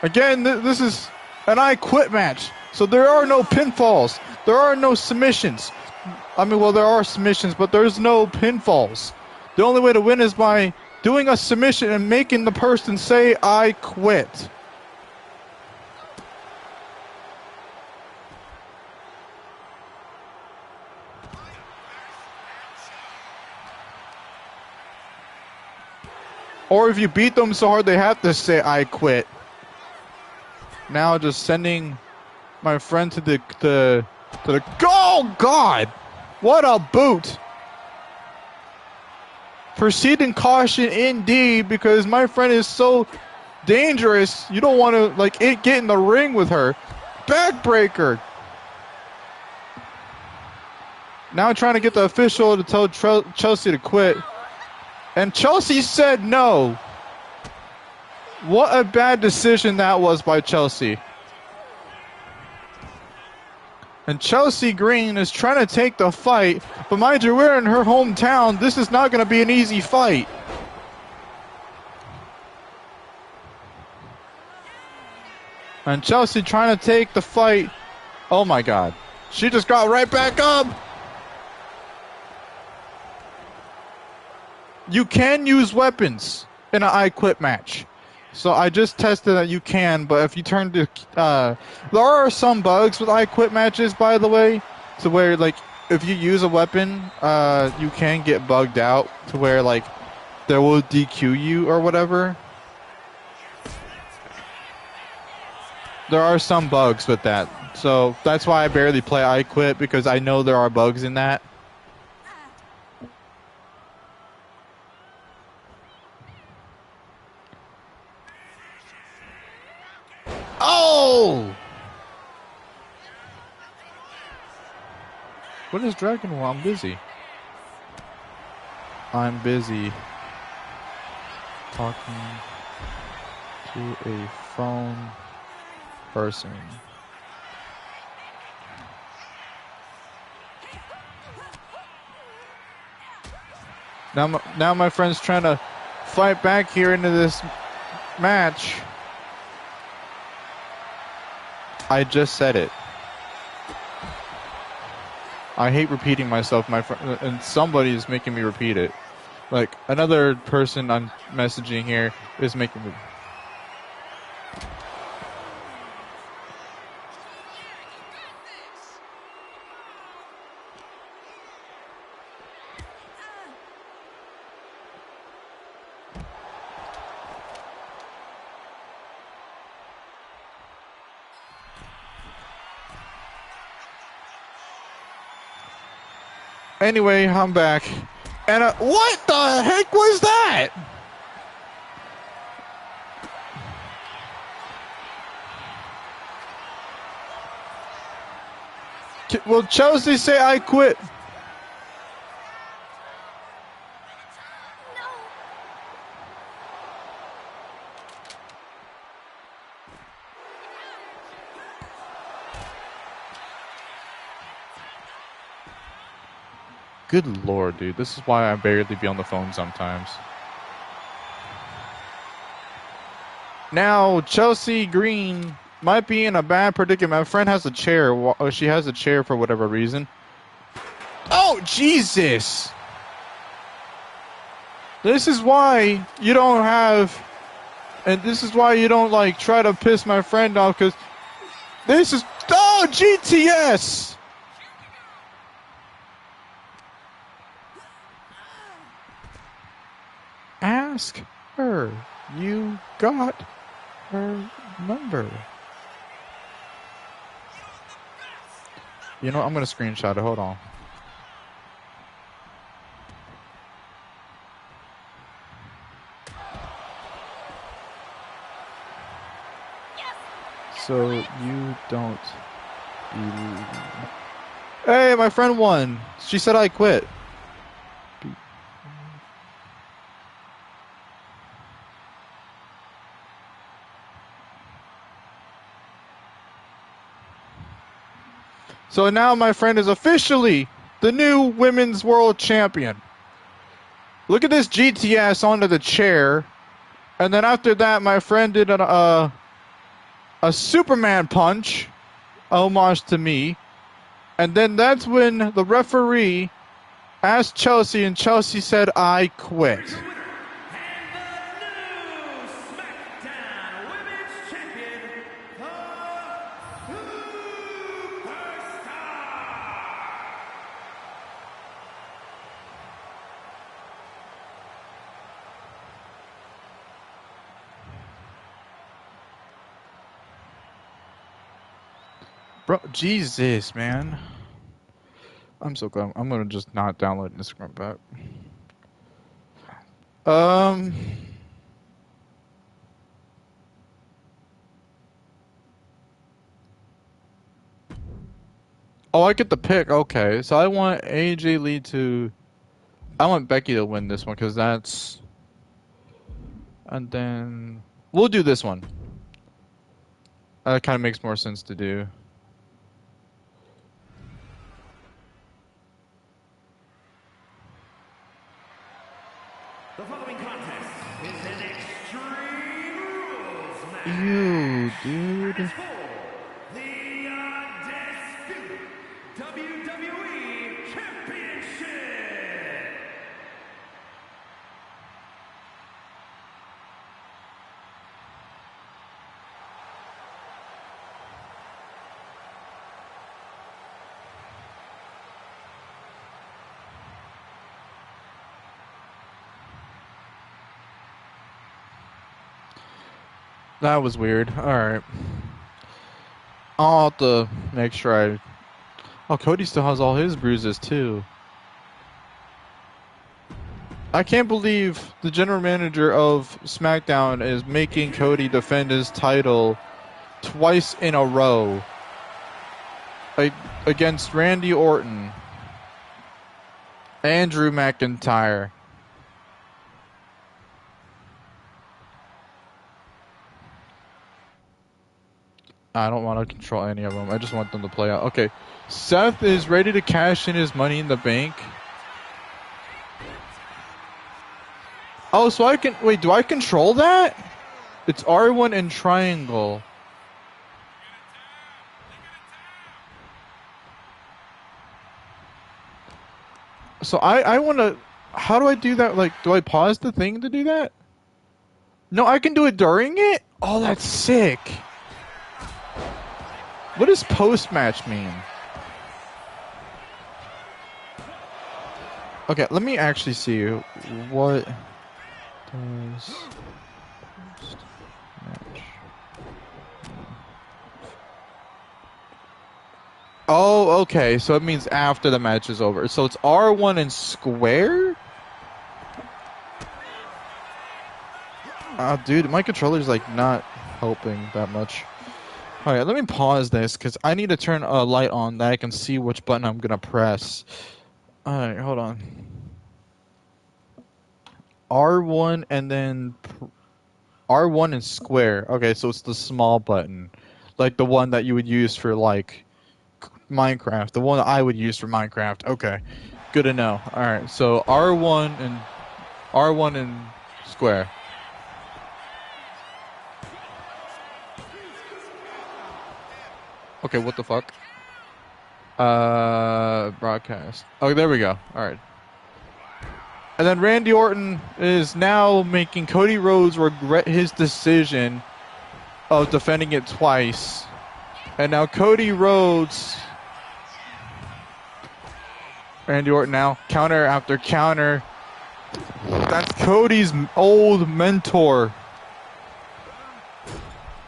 Again, this is an I quit match. So there are no pinfalls. There are no submissions. I mean, well, there are submissions, but there's no pinfalls. The only way to win is by doing a submission and making the person say, I quit. Or if you beat them so hard they have to say, I quit. Now just sending my friend to the oh God! What a boot! Proceeding caution indeed, because my friend is so dangerous. You don't want to get in the ring with her. Backbreaker. Now trying to get the official to tell Chelsea to quit. And Chelsea said no. What a bad decision that was by Chelsea. And Chelsea Green is trying to take the fight. But mind you, we're in her hometown. This is not going to be an easy fight. And Chelsea trying to take the fight. Oh my God. She just got right back up. You can use weapons in an I Quit match. So I just tested that you can, but if you turn to... there are some bugs with I Quit matches, by the way, to where, if you use a weapon, you can get bugged out to where, they will DQ you or whatever. There are some bugs with that. So that's why I barely play I Quit, because I know there are bugs in that. Oh! What is Dragon Ball? I'm busy. I'm busy talking to a phone person. Now my friend's trying to fight back here into this match. I just said it. I hate repeating myself, my friend, and somebody is making me repeat it. Another person I'm messaging here is making me. Anyway, I'm back. And what the heck was that? Will Chelsea say I quit? Good Lord, dude. This is why I barely be on the phone sometimes. Now Chelsea Green might be in a bad predicament. My friend has a chair. She has a chair for whatever reason. Oh, Jesus! This is why you don't have... And this is why you don't, like, try to piss my friend off, because this is... Oh, GTS! Ask her. You got her number. You know what? I'm going to screenshot it. Hold on. So you don't believe. Hey, my friend won. She said I quit. So now my friend is officially the new women's world champion. Look at this GTS onto the chair. And then after that, my friend did a Superman punch, homage to me. And then that's when the referee asked Chelsea, and Chelsea said, I quit. Bro, Jesus, man. I'm so glad. I'm gonna just not download Instagram back. Oh, I get the pick. Okay, so I want AJ Lee to... I want Becky to win this one, because that's... And then... We'll do this one. That kind of makes more sense to do. The following contest is an Extreme Rules match. Ew, dude. And it's for the Undisputed WWE Championship. That was weird. Alright. I'll have to make sure I... Oh, Cody still has all his bruises, too. I can't believe the general manager of SmackDown is making Cody defend his title twice in a row. Like, against Randy Orton. And Drew McIntyre. I don't want to control any of them. I just want them to play out. Okay. Seth is ready to cash in his Money in the Bank. Oh, so I can... Wait, do I control that? It's R1 and triangle. So I want to... How do I do that? Like, do I pause the thing to do that? No, I can do it during it? Oh, that's sick. What does post-match mean? Okay, let me actually see what does post-match. Oh, okay, so it means after the match is over. So it's R1 and square? Dude, my controller's like not helping that much. Alright, let me pause this, because I need to turn a light on that I can see which button I'm going to press. Alright, hold on. R1 and then... R1 and square. Okay, so it's the small button. Like the one that you would use for, like, Minecraft. The one that I would use for Minecraft. Okay, good to know. Alright, so R1 and square. Okay, what the fuck? Broadcast. Oh, there we go. All right. And then Randy Orton is now making Cody Rhodes regret his decision of defending it twice. And now Cody Rhodes, Randy Orton now, counter after counter. That's Cody's old mentor.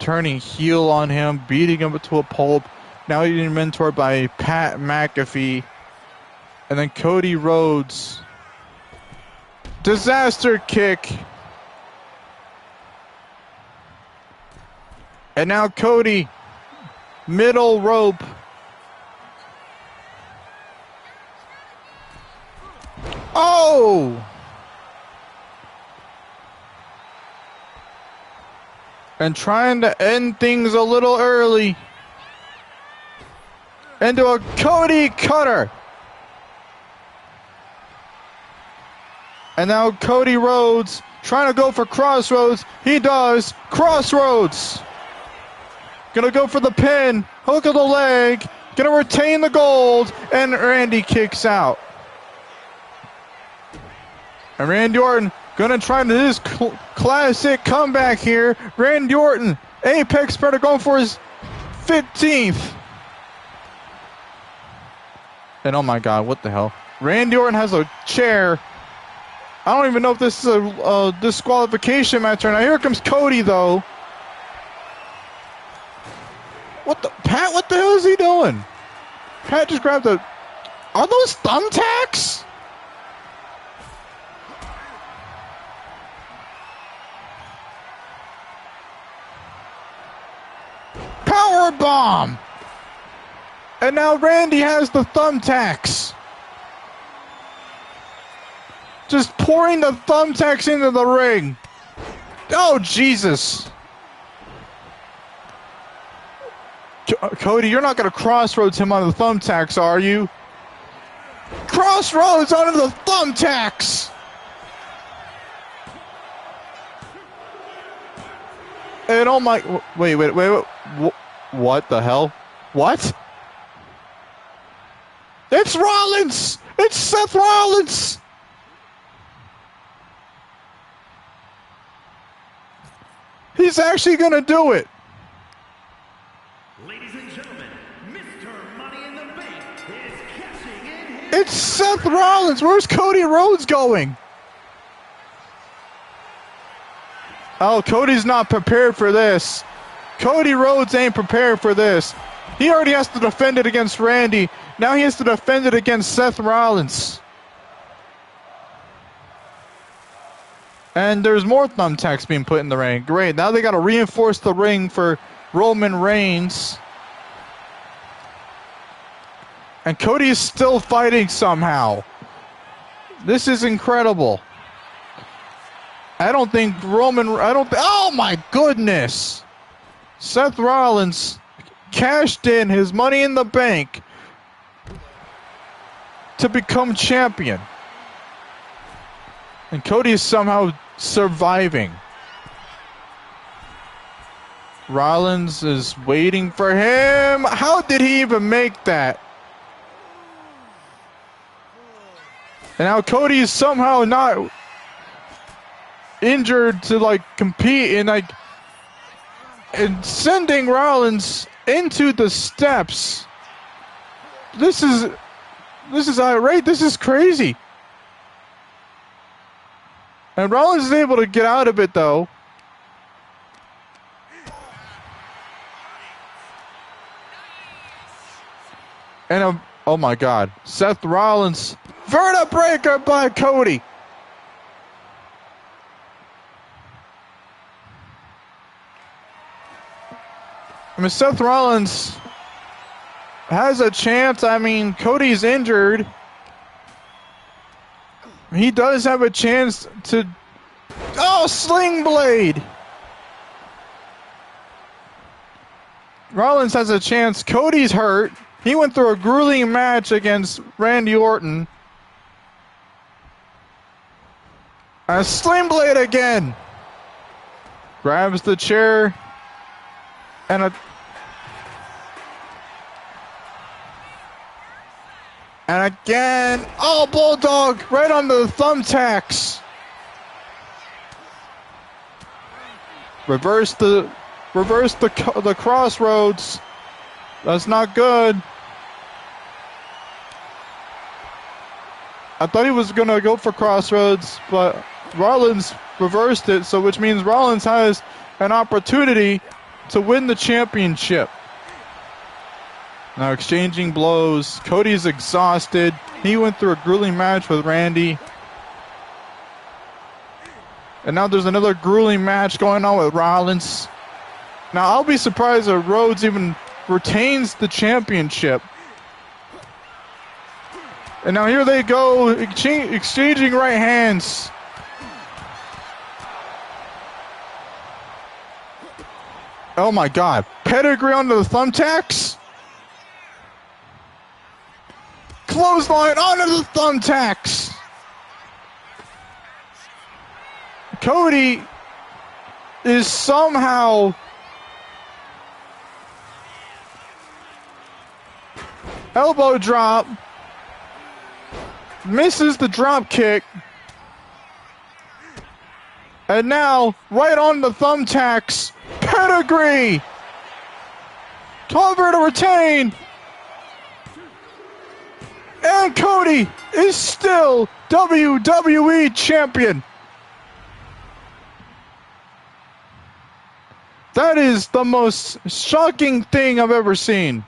Turning heel on him, beating him to a pulp. Now he's being mentored by Pat McAfee. And then Cody Rhodes. Disaster kick. And now Cody. Middle rope. Oh! And trying to end things a little early. Into a Cody cutter. And now Cody Rhodes trying to go for Crossroads. He does. Crossroads. Gonna go for the pin. Hook of the leg. Gonna retain the gold. And Randy kicks out. And Randy Orton gonna try to his classic comeback here. Randy Orton, Apex Predator, going for his 15th. And oh my God, what the hell? Randy Orton has a chair. I don't even know if this is a disqualification match right now. Here comes Cody, though. What the? Pat, what the hell is he doing? Pat just grabbed a... Are those thumbtacks? Power bomb. And now Randy has the thumbtacks. Just pouring the thumbtacks into the ring. Oh, Jesus. Cody, you're not going to crossroads him on the thumbtacks, are you? Crossroads onto the thumbtacks. And oh my... Wait. What the hell? What? It's Rollins! It's Seth Rollins! He's actually going to do it. Ladies and gentlemen, Mr. Money in the Bank is cashing in his... It's Seth Rollins. Where's Cody Rhodes going? Oh, Cody's not prepared for this. Cody Rhodes ain't prepared for this. He already has to defend it against Randy. Now he has to defend it against Seth Rollins. And there's more thumbtacks being put in the ring. Great. Now they got to reinforce the ring for Roman Reigns. And Cody is still fighting somehow. This is incredible. Oh my goodness. Seth Rollins cashed in his Money in the Bank to become champion. And Cody is somehow surviving. Rollins is waiting for him. How did he even make that? And now Cody is somehow not injured to compete and sending Rollins into the steps. This is irate. This is crazy. And Rollins is able to get out of it, though. And oh my God, Seth Rollins, vertebreaker by Cody. I mean, Seth Rollins has a chance. I mean, Cody's injured. He does have a chance to... Oh, Sling Blade! Rollins has a chance. Cody's hurt. He went through a grueling match against Randy Orton. A Sling Blade again! Grabs the chair. And And again, oh, Bulldog right onto the thumbtacks. Reverse the crossroads. That's not good. I thought he was gonna go for crossroads, but Rollins reversed it, so which means Rollins has an opportunity to win the championship. Now exchanging blows. Cody's exhausted. He went through a grueling match with Randy. And now there's another grueling match going on with Rollins. Now I'll be surprised if Rhodes even retains the championship. And now here they go, exchanging right hands. Oh my God. Pedigree onto the thumbtacks. Clothesline onto the thumbtacks. Cody is somehow elbow drop. Misses the drop kick. And now, right on the thumbtacks. Pedigree. Cover to retain. And Cody is still WWE champion. That is the most shocking thing I've ever seen.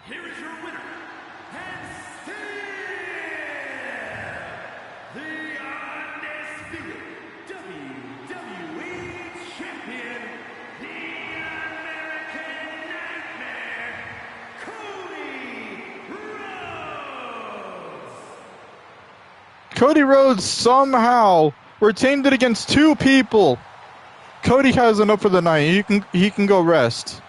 Here is your winner, and still the undisputed WWE Champion, the American Nightmare, Cody Rhodes. Cody Rhodes somehow retained it against two people. Cody has enough for the night. He can go rest.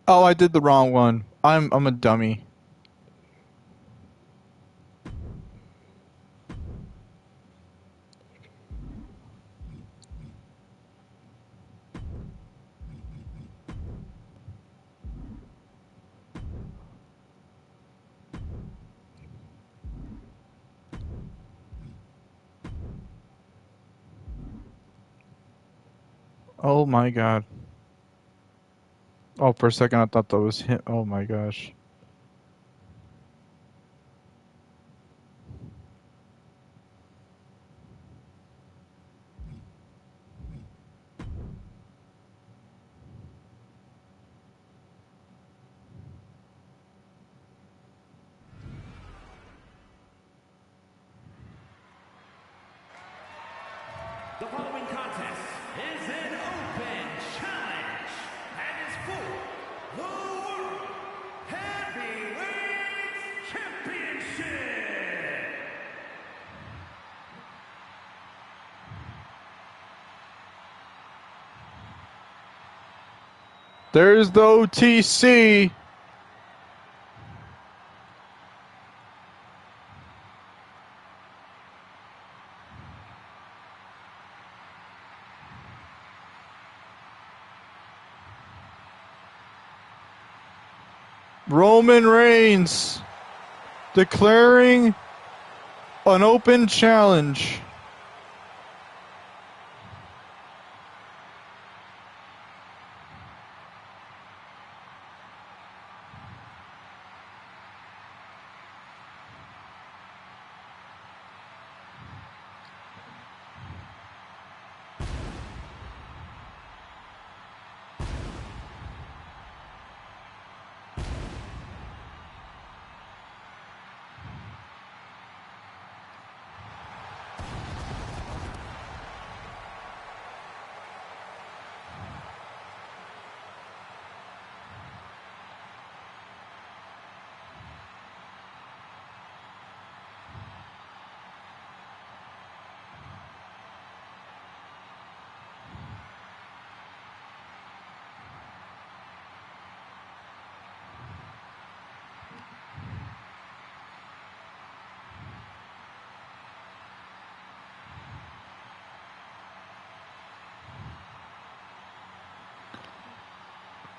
Oh, I did the wrong one. I'm a dummy. Oh my God. Oh, for a second I thought that was him. Oh my gosh. The following contest is an open challenge and is for the World Heavyweight Championship. There's the OTC. Roman Reigns declaring an open challenge.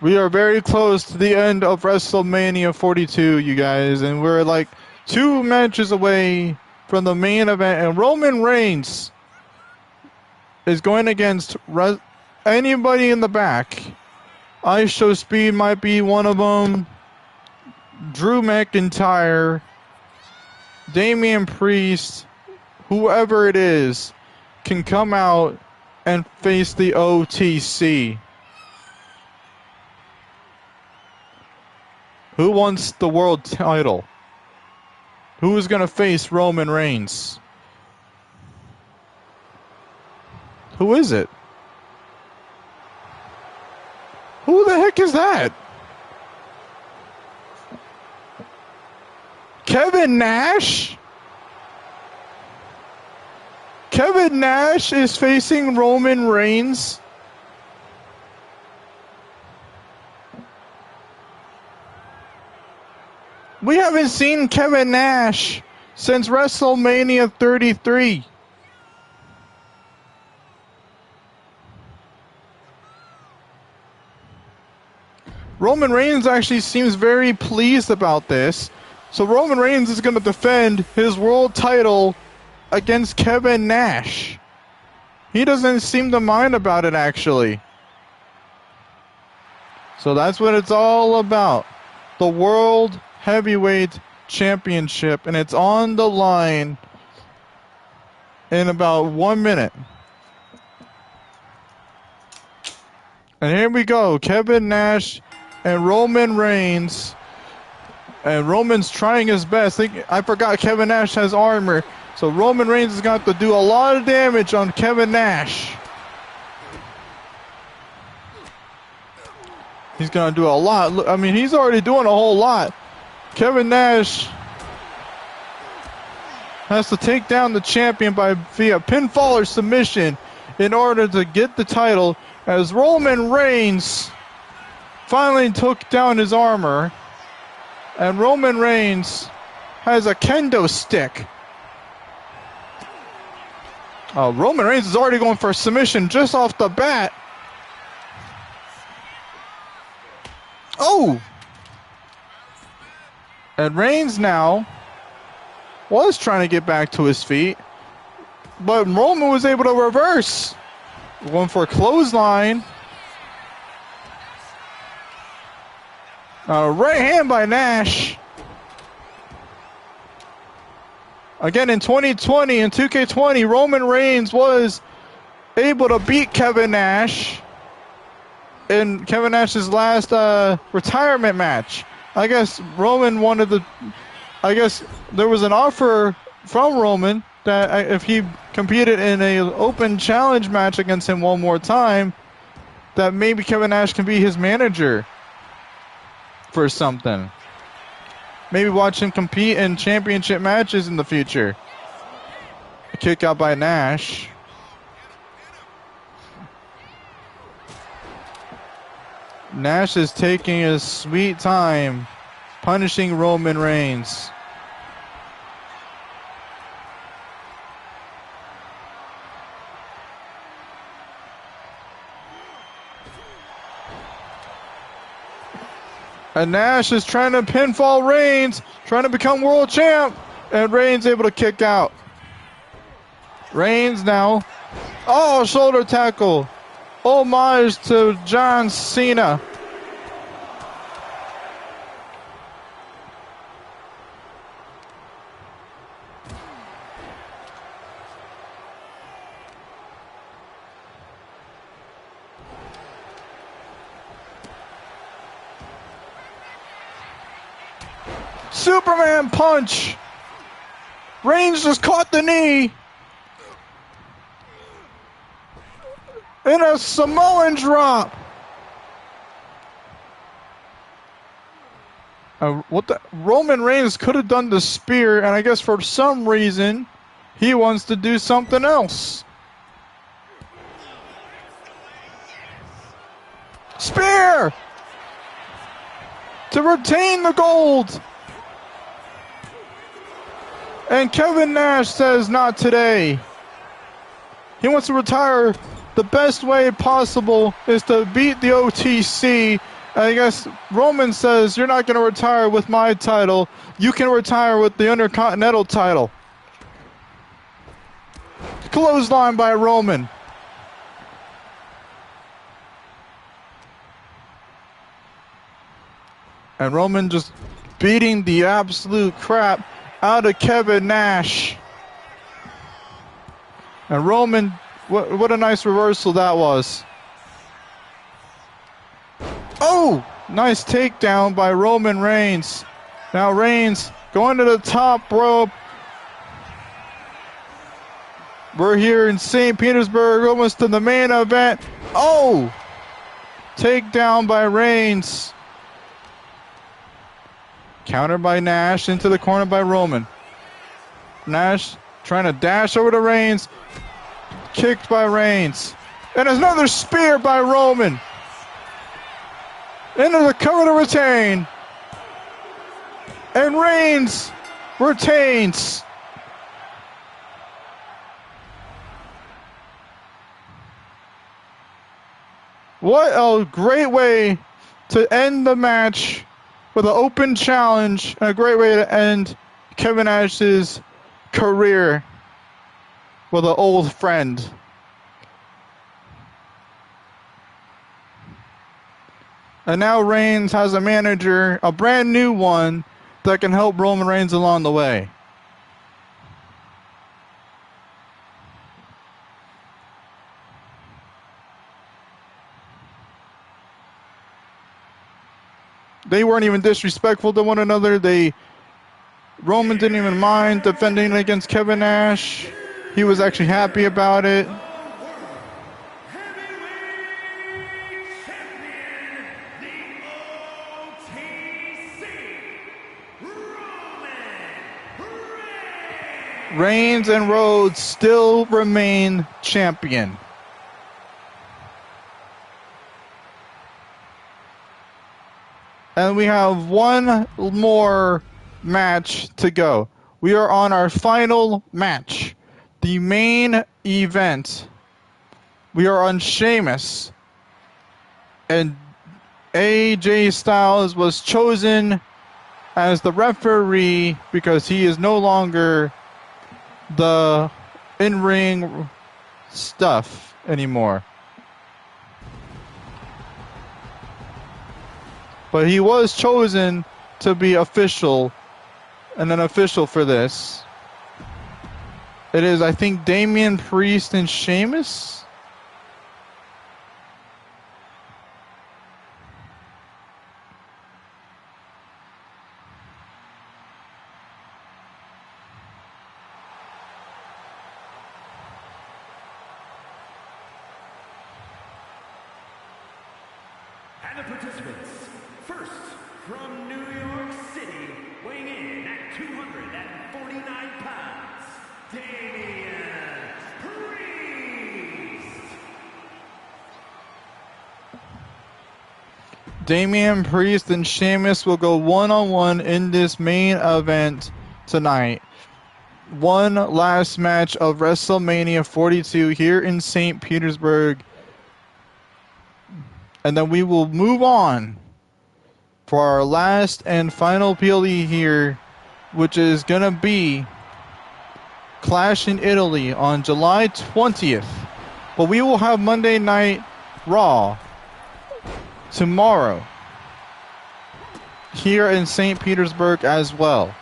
We are very close to the end of WrestleMania 42, you guys, and we're like 2 matches away from the main event, and Roman Reigns is going against anybody in the back. Ice Show Speed might be one of them. Drew McIntyre, Damian Priest, whoever it is, can come out and face the OTC. Who wants the world title? Who is going to face Roman Reigns? Who is it? Who the heck is that? Kevin Nash? Kevin Nash is facing Roman Reigns? We haven't seen Kevin Nash since WrestleMania 33. Roman Reigns actually seems very pleased about this. So Roman Reigns is going to defend his world title against Kevin Nash. He doesn't seem to mind about it, actually. So that's what it's all about. The World Heavyweight Championship, and it's on the line in about 1 minute. And here we go, Kevin Nash and Roman Reigns. And Roman's trying his best. I forgot Kevin Nash has armor, so Roman Reigns is going to have to do a lot of damage on Kevin Nash. He's going to do a lot. I mean, he's already doing a whole lot. Kevin Nash has to take down the champion via pinfall or submission in order to get the title, as Roman Reigns finally took down his armor, and Roman Reigns has a kendo stick. Roman Reigns is already going for a submission just off the bat. Oh! And Reigns now was trying to get back to his feet, but Roman was able to reverse. Going for a clothesline. Right hand by Nash. Again, in 2020 and 2K20, Roman Reigns was able to beat Kevin Nash in Kevin Nash's last retirement match. I guess Roman wanted the... I guess there was an offer from Roman that if he competed in an open challenge match against him one more time, that maybe Kevin Nash can be his manager for something. Maybe watch him compete in championship matches in the future. A kick out by Nash. Nash is taking his sweet time, punishing Roman Reigns. And Nash is trying to pinfall Reigns, trying to become world champ. And Reigns able to kick out. Reigns now. Oh, shoulder tackle. Homage to John Cena. Superman punch. Reigns just caught the knee. And a Samoan drop. Roman Reigns could have done the spear, and I guess for some reason he wants to do something else. Spear to retain the gold. And Kevin Nash says not today. He wants to retire. The best way possible is to beat the OTC. I guess Roman says, you're not going to retire with my title. You can retire with the Intercontinental title. Clothesline by Roman. And Roman just beating the absolute crap out of Kevin Nash. And Roman, what a nice reversal that was. Oh, nice takedown by Roman Reigns. Now Reigns going to the top rope. We're here in St. Petersburg, almost to the main event. Oh, takedown by Reigns. Countered by Nash, into the corner by Roman. Nash trying to dash over to Reigns. Kicked by Reigns. And another spear by Roman. Into the cover to retain. And Reigns retains. What a great way to end the match with an open challenge. And a great way to end Kevin Nash's career with an old friend. And now Reigns has a manager, a brand new one, that can help Roman Reigns along the way. They weren't even disrespectful to one another. Roman didn't even mind defending against Kevin Nash. He was actually happy about it. Reigns and Rhodes still remain champion. And we have one more match to go. We are on our final match. The main event. We are on Sheamus. And AJ Styles was chosen as the referee because he is no longer the in-ring stuff anymore. But he was chosen to be official and an official for this. It is, I think, Damian Priest and Sheamus. And the participants, first from New York City, weighing in at 249 pounds, Damian Priest. Damian Priest and Sheamus will go one-on-one in this main event tonight. One last match of WrestleMania 42 here in St. Petersburg. And then we will move on for our last and final PLE here which is going to be Clash in Italy on July 20th. But we will have Monday Night Raw tomorrow here in St. Petersburg as well.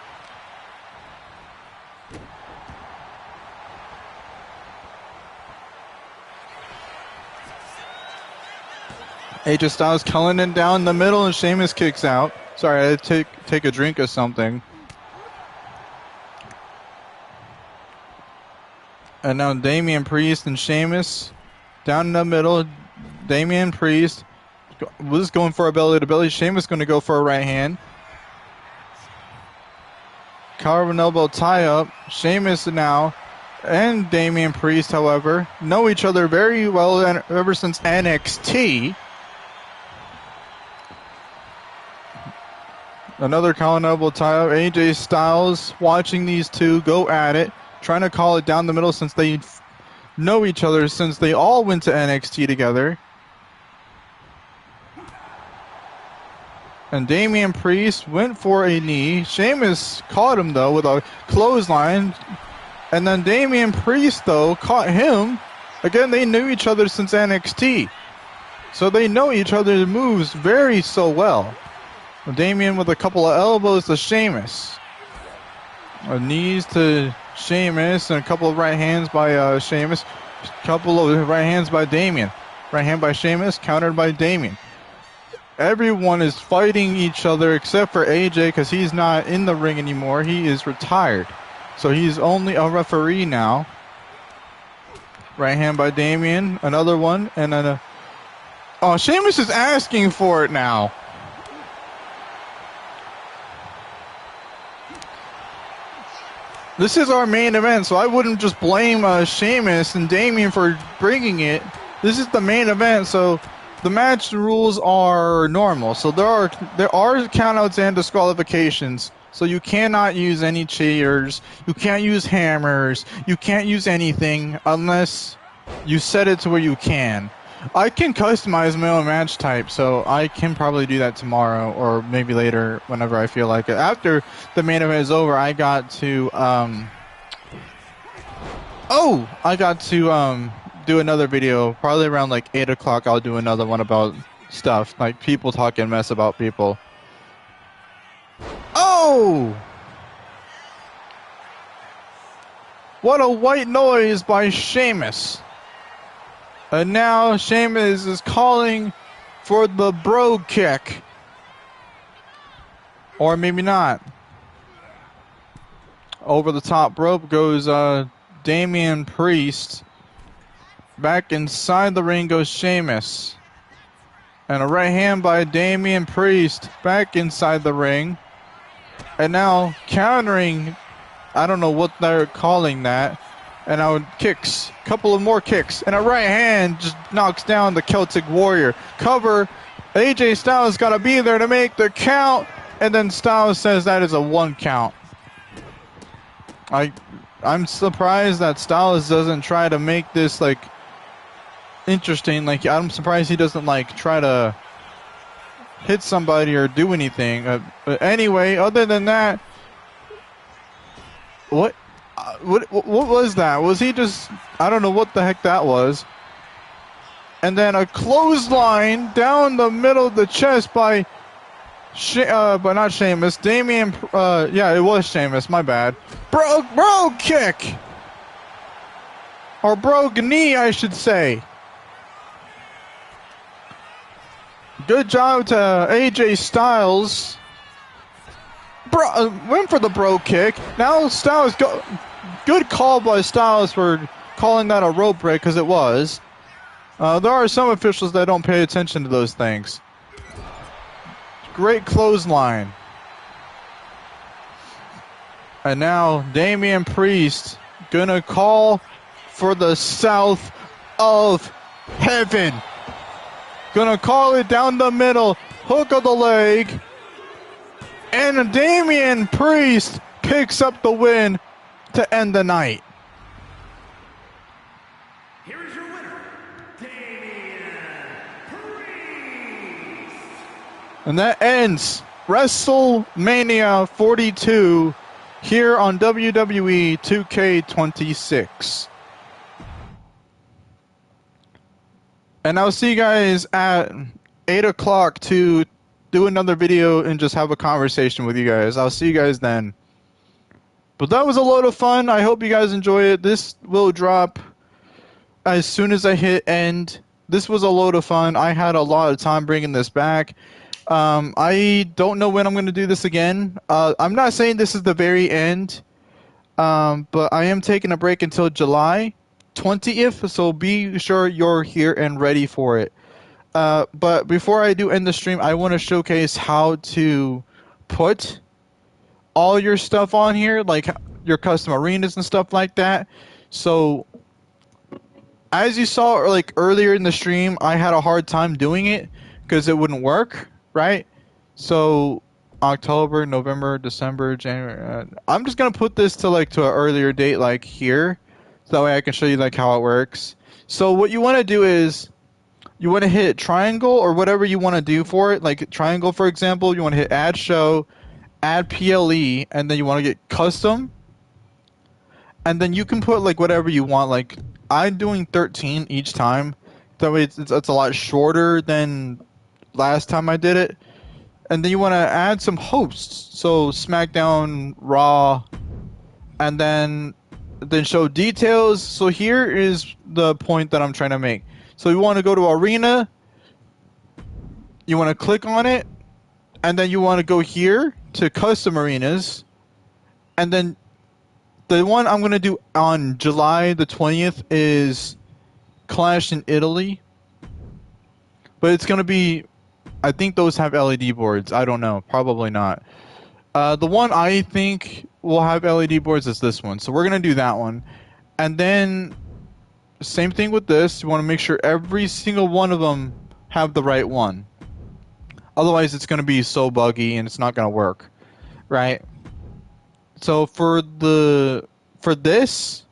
AJ Styles culling it down the middle and Sheamus kicks out. Sorry, I had to take a drink of something. And now Damian Priest and Sheamus down in the middle. Damian Priest was going for a belly to belly. Sheamus going to go for a right hand. Collar and elbow tie up. Sheamus now and Damian Priest, however, know each other very well ever since NXT. Another collar and elbow tie up. AJ Styles watching these two go at it, trying to call it down the middle since they know each other since they all went to NXT together. And Damian Priest went for a knee. Sheamus caught him, though, with a clothesline. And then Damian Priest, though, caught him. Again, they knew each other since NXT. So they know each other's moves very so well. Damian with a couple of elbows to Sheamus. Knees to Sheamus and a couple of right hands by Sheamus. A couple of right hands by Damian. Right hand by Sheamus, countered by Damian. Everyone is fighting each other except for AJ because he's not in the ring anymore. He is retired. So he's only a referee now. Right hand by Damian. Another one. And then oh, Sheamus is asking for it now. This is our main event, so I wouldn't just blame Sheamus and Damian for bringing it. This is the main event, so the match rules are normal. So there are countouts and disqualifications. So you cannot use any chairs, you can't use hammers, you can't use anything unless you set it to where you can. I can customize my own match type, so I can probably do that tomorrow or maybe later whenever I feel like it. After the main event is over, I got to do another video. Probably around like 8 o'clock, I'll do another one about stuff, like people talking mess about people. Oh! What a white noise by Sheamus. And now Sheamus is calling for the bro kick. Or maybe not. Over the top rope goes Damian Priest. Back inside the ring goes Sheamus. And a right hand by Damian Priest. Back inside the ring. And now countering, I don't know what they're calling that. And now kicks, couple of more kicks, and a right hand just knocks down the Celtic Warrior. Cover, AJ Styles got to be there to make the count, and then Styles says that is a 1 count. I'm surprised that Styles doesn't try to make this like interesting. Like I'm surprised he doesn't like try to hit somebody or do anything. But anyway, other than that, what was that? Was he just... I don't know what the heck that was. And then a clothesline down the middle of the chest by... but not Sheamus. Damian... yeah, it was Sheamus. My bad. Bro kick! Or broke knee, I should say. Good job to AJ Styles. Went for the bro kick. Now Styles go... Good call by Styles for calling that a rope break, because it was. There are some officials that don't pay attention to those things. Great clothesline. And now Damian Priest gonna call for the South of Heaven. Gonna call it down the middle. Hook of the leg. And Damian Priest picks up the win to end the night. Here is your winner, Damian Priest. And that ends WrestleMania 42 here on WWE 2K26. And I'll see you guys at 8 o'clock to do another video and just have a conversation with you guys. I'll see you guys then. But that was a load of fun. I hope you guys enjoy it. This will drop as soon as I hit end. This was a load of fun. I had a lot of time bringing this back. I don't know when I'm going to do this again. I'm not saying this is the very end, but I am taking a break until July 20th, so be sure you're here and ready for it. But before I do end the stream, I want to showcase how to put all your stuff on here, like your custom arenas and stuff like that. So as you saw like earlier in the stream, I had a hard time doing it because it wouldn't work, right? So October, November, December, January. I'm just gonna put this to like to an earlier date, like here, so that way I can show you like how it works. So what you want to do is you want to hit triangle or whatever you want to do for it. Like triangle, for example, you want to hit add show, add PLE, and then you want to get custom, and then you can put like whatever you want. Like I'm doing 13 each time. That way it's a lot shorter than last time I did it. And then you want to add some hosts. So SmackDown, Raw, and then show details. So here is the point that I'm trying to make. So you want to go to Arena. You want to click on it, and then you want to go here to Custom Arenas, and then the one I'm going to do on July the 20th is Clash in Italy. But it's going to be, I think those have LED boards. I don't know. Probably not. The one I think will have LED boards is this one. So we're going to do that one. And then, same thing with this. You want to make sure every single one of them have the right one. Otherwise, it's going to be so buggy and it's not going to work. Right? So for this,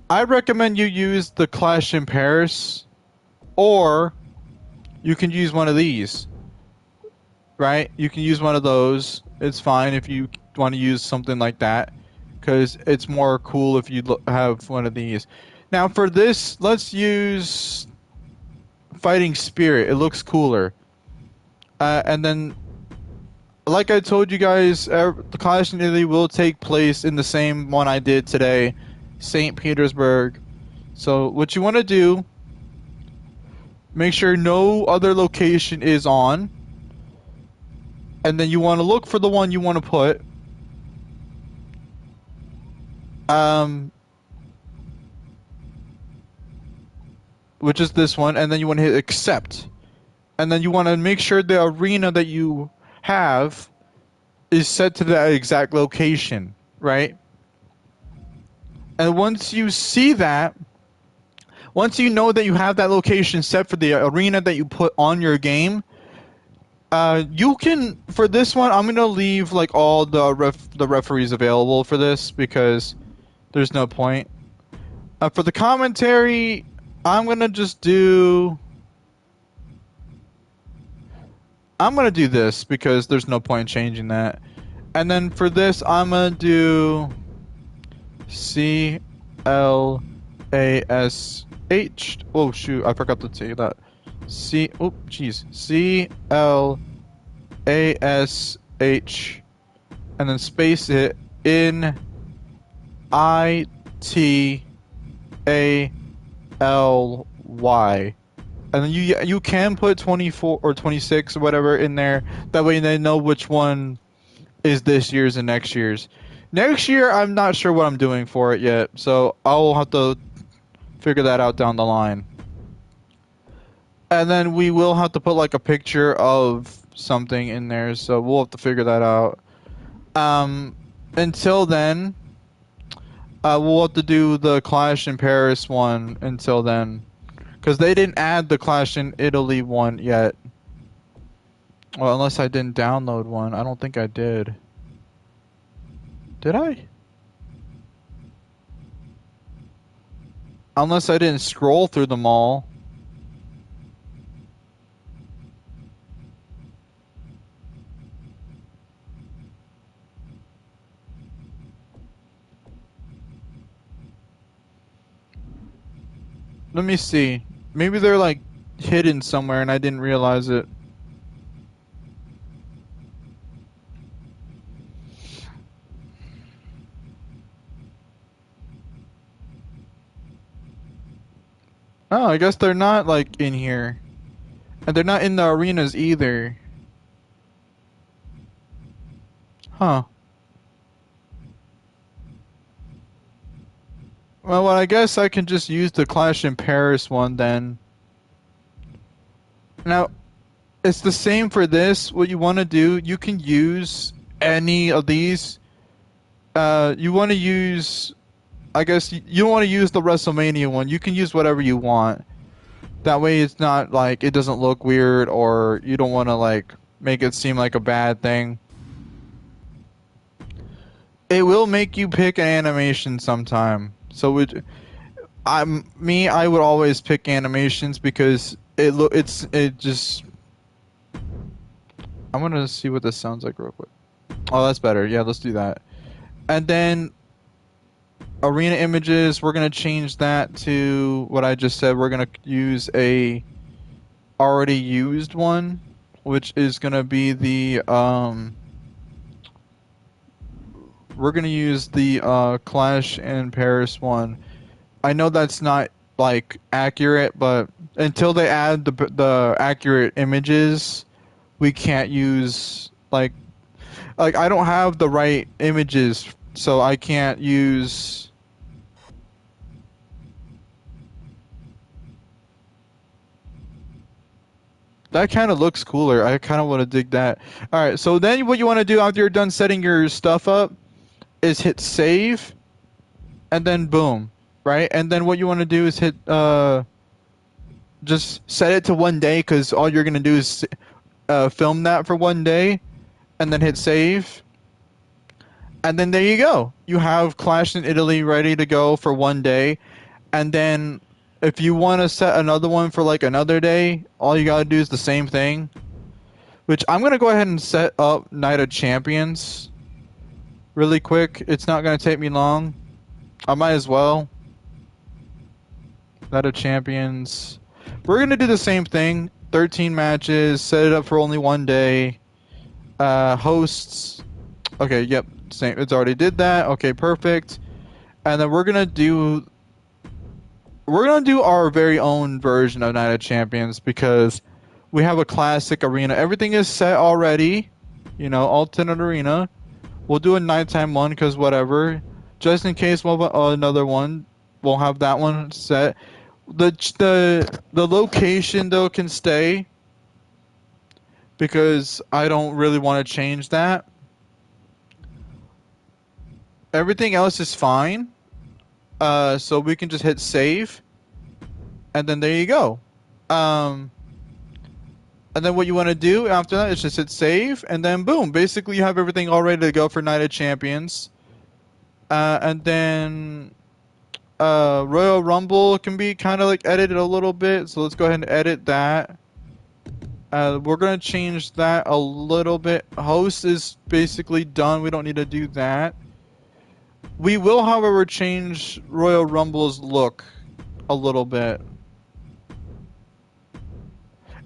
I recommend you use the Clash in Paris, or you can use one of these. Right? You can use one of those. It's fine if you want to use something like that, because it's more cool if you have one of these. Now for this, let's use Fighting Spirit. It looks cooler. And then, like I told you guys, the Clash in Italy will take place in the same one I did today, St. Petersburg. So what you want to do, make sure no other location is on, and then you want to look for the one you want to put. Which is this one, and then you want to hit accept. And then you want to make sure the arena that you have is set to that exact location, right? And once you see that, once you know that you have that location set for the arena that you put on your game, you can, for this one, I'm going to leave like all the referees available for this because there's no point. For the commentary, I'm going to just do... I'm going to do this because there's no point in changing that. And then for this, I'm going to do CLASH. Oh, shoot. I forgot to say that. CLASH. And then space it in ITALY. And then you can put 24 or 26 or whatever in there. That way they know which one is this year's and next year's. Next year, I'm not sure what I'm doing for it yet. So I'll have to figure that out down the line. And then we will have to put like a picture of something in there. So we'll have to figure that out. Until then, we'll have to do the Clash in Paris one until then. Because they didn't add the Clash in Italy one yet. Well, unless I didn't download one. I don't think I did. Did I? Unless I didn't scroll through them all. Let me see. Maybe they're like hidden somewhere and I didn't realize it. Oh, I guess they're not like in here. And they're not in the arenas either. Huh. Well, I guess I can just use the Clash in Paris one then. Now, it's the same for this. What you want to do, you can use any of these. You want to use, I guess you don't want to use the WrestleMania one. You can use whatever you want. That way it's not like it doesn't look weird or you don't want to like make it seem like a bad thing. It will make you pick an animation sometime. So I would always pick animations because it just I want to see what this sounds like real quick. Oh, that's better. Yeah, let's do that. And then arena images, we're gonna change that to what I just said. We're gonna use a already used one, which is gonna be the we're gonna use the Clash in Paris one. I know that's not like accurate, but until they add the accurate images, we can't use like I don't have the right images, so I can't use. That kind of looks cooler. I kind of want to dig that. All right, so then what you want to do after you're done setting your stuff up is hit save, and then boom, right? And then what you want to do is hit just set it to 1 day because all you're gonna do is film that for 1 day, and then hit save, and then there you go. You have Clash in Italy ready to go for 1 day, and then if you want to set another one for like another day, all you gotta do is the same thing. Which I'm gonna go ahead and set up Night of Champions really quick. It's not gonna take me long. I might as well. Night of Champions. We're gonna do the same thing. 13 matches. Set it up for only 1 day. Hosts. Okay, yep. Same. It's already did that. Okay, perfect. And then we're gonna do our very own version of Night of Champions because we have a classic arena. Everything is set already. You know, alternate arena. We'll do a nighttime one because whatever. Just in case we'll have another one, we'll have that one set. The location though can stay because I don't really want to change that. Everything else is fine. So we can just hit save, and then there you go. Um, and then what you want to do after that is just hit save, and then boom. Basically, you have everything all ready to go for Night of Champions. And then Royal Rumble can be kind of like edited a little bit, so let's go ahead and edit that. We're gonna change that a little bit. Host is basically done. We don't need to do that. We will, however, change Royal Rumble's look a little bit.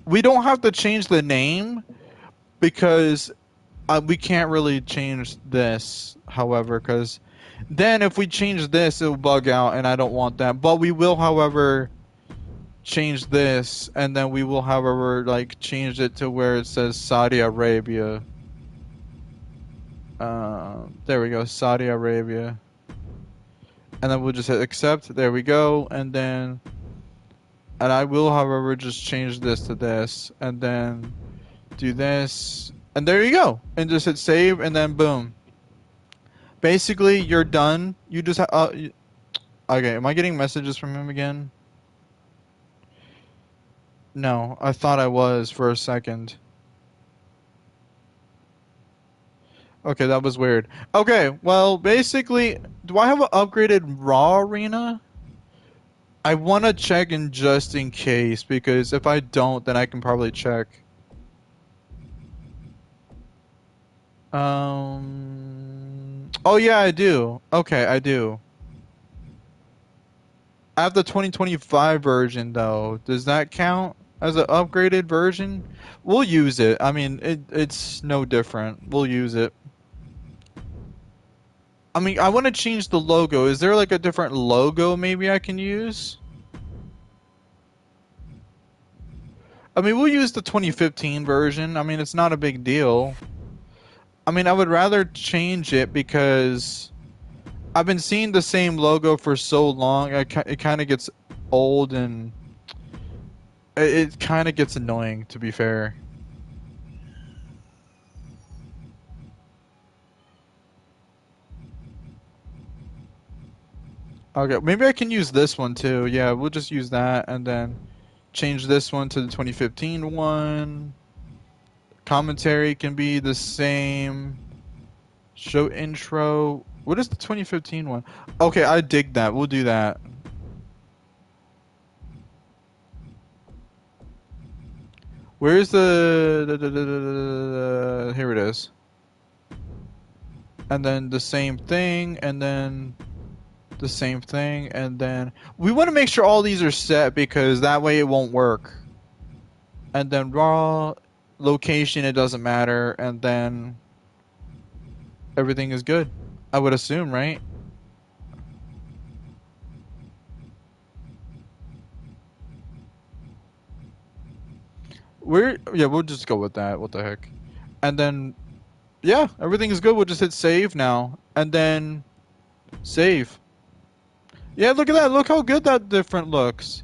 We don't have to change the name because we can't really change this, however, because then if we change this, it'll bug out, and I don't want that. But we will, however, change this, and then we will, however, like change it to where it says Saudi Arabia. There we go, Saudi Arabia, and then we'll just hit accept. There we go, and I will, however, just change this to this, and then do this, and there you go, and just hit save, and then boom. Basically, you're done. You just okay. Am I getting messages from him again? No, I thought I was for a second. Okay, that was weird. Okay, well, basically, do I have an upgraded Raw arena? I want to check in just in case, because if I don't, then I can probably check. Oh yeah, I do. Okay, I do. I have the 2025 version though. Does that count as an upgraded version? We'll use it. I mean, it's no different. We'll use it. I mean, I want to change the logo. Is there like a different logo maybe I can use? I mean, we'll use the 2015 version. I mean, it's not a big deal. I mean, I would rather change it because I've been seeing the same logo for so long. It kind of gets old and it kind of gets annoying, to be fair. Okay, maybe I can use this one too. Yeah, we'll just use that and then change this one to the 2015 one. Commentary can be the same. Show intro. What is the 2015 one? Okay, I dig that. We'll do that. Where's here it is. And then the same thing, and then the same thing, and then we want to make sure all these are set because that way it won't work. And then raw location, it doesn't matter, and then everything is good. I would assume, right? Yeah, we'll just go with that. What the heck? And then yeah, everything is good. We'll just hit save now, and then save. Yeah, look at that. Look how good that different looks.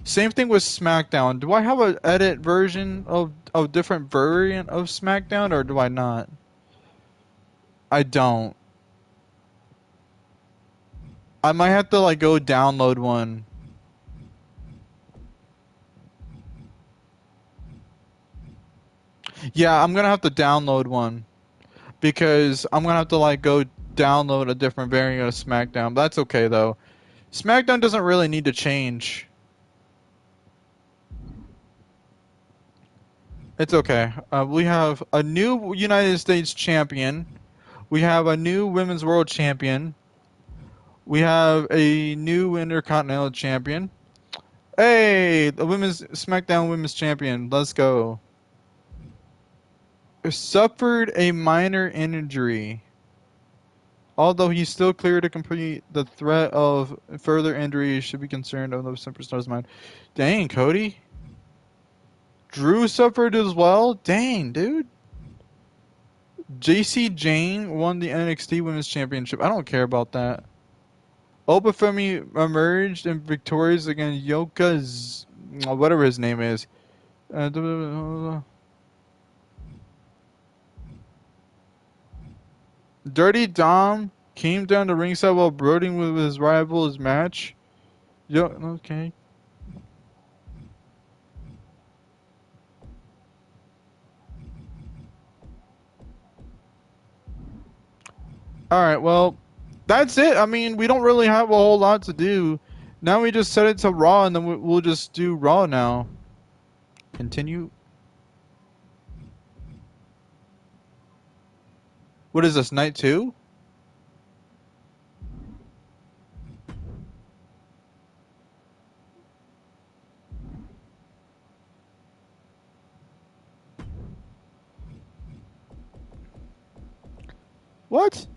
Same thing with SmackDown. Do I have an edit version of different variant of SmackDown or do I not? I don't. I might have to like go download one. Yeah, I'm gonna have to download one because I'm gonna have to like go download a different variant of SmackDown. That's okay though. SmackDown doesn't really need to change. It's okay. We have a new United States champion. We have a new Women's World Champion. We have a new Intercontinental Champion. Hey, the Women's SmackDown Women's Champion. Let's go. Suffered a minor injury. Although he's still clear to complete, the threat of further injury should be concerned of the superstar's mind. Dang, Cody. Drew suffered as well? Dang, dude. JC Jane won the NXT Women's Championship. I don't care about that. Obafemi emerged and victorious against Yoka's whatever his name is. Dirty Dom came down to ringside while brooding with his rival his match. Yo, okay. All right, well, that's it. I mean, we don't really have a whole lot to do. Now we just set it to Raw, and then we'll just do Raw now. Continue. What is this, night two? What?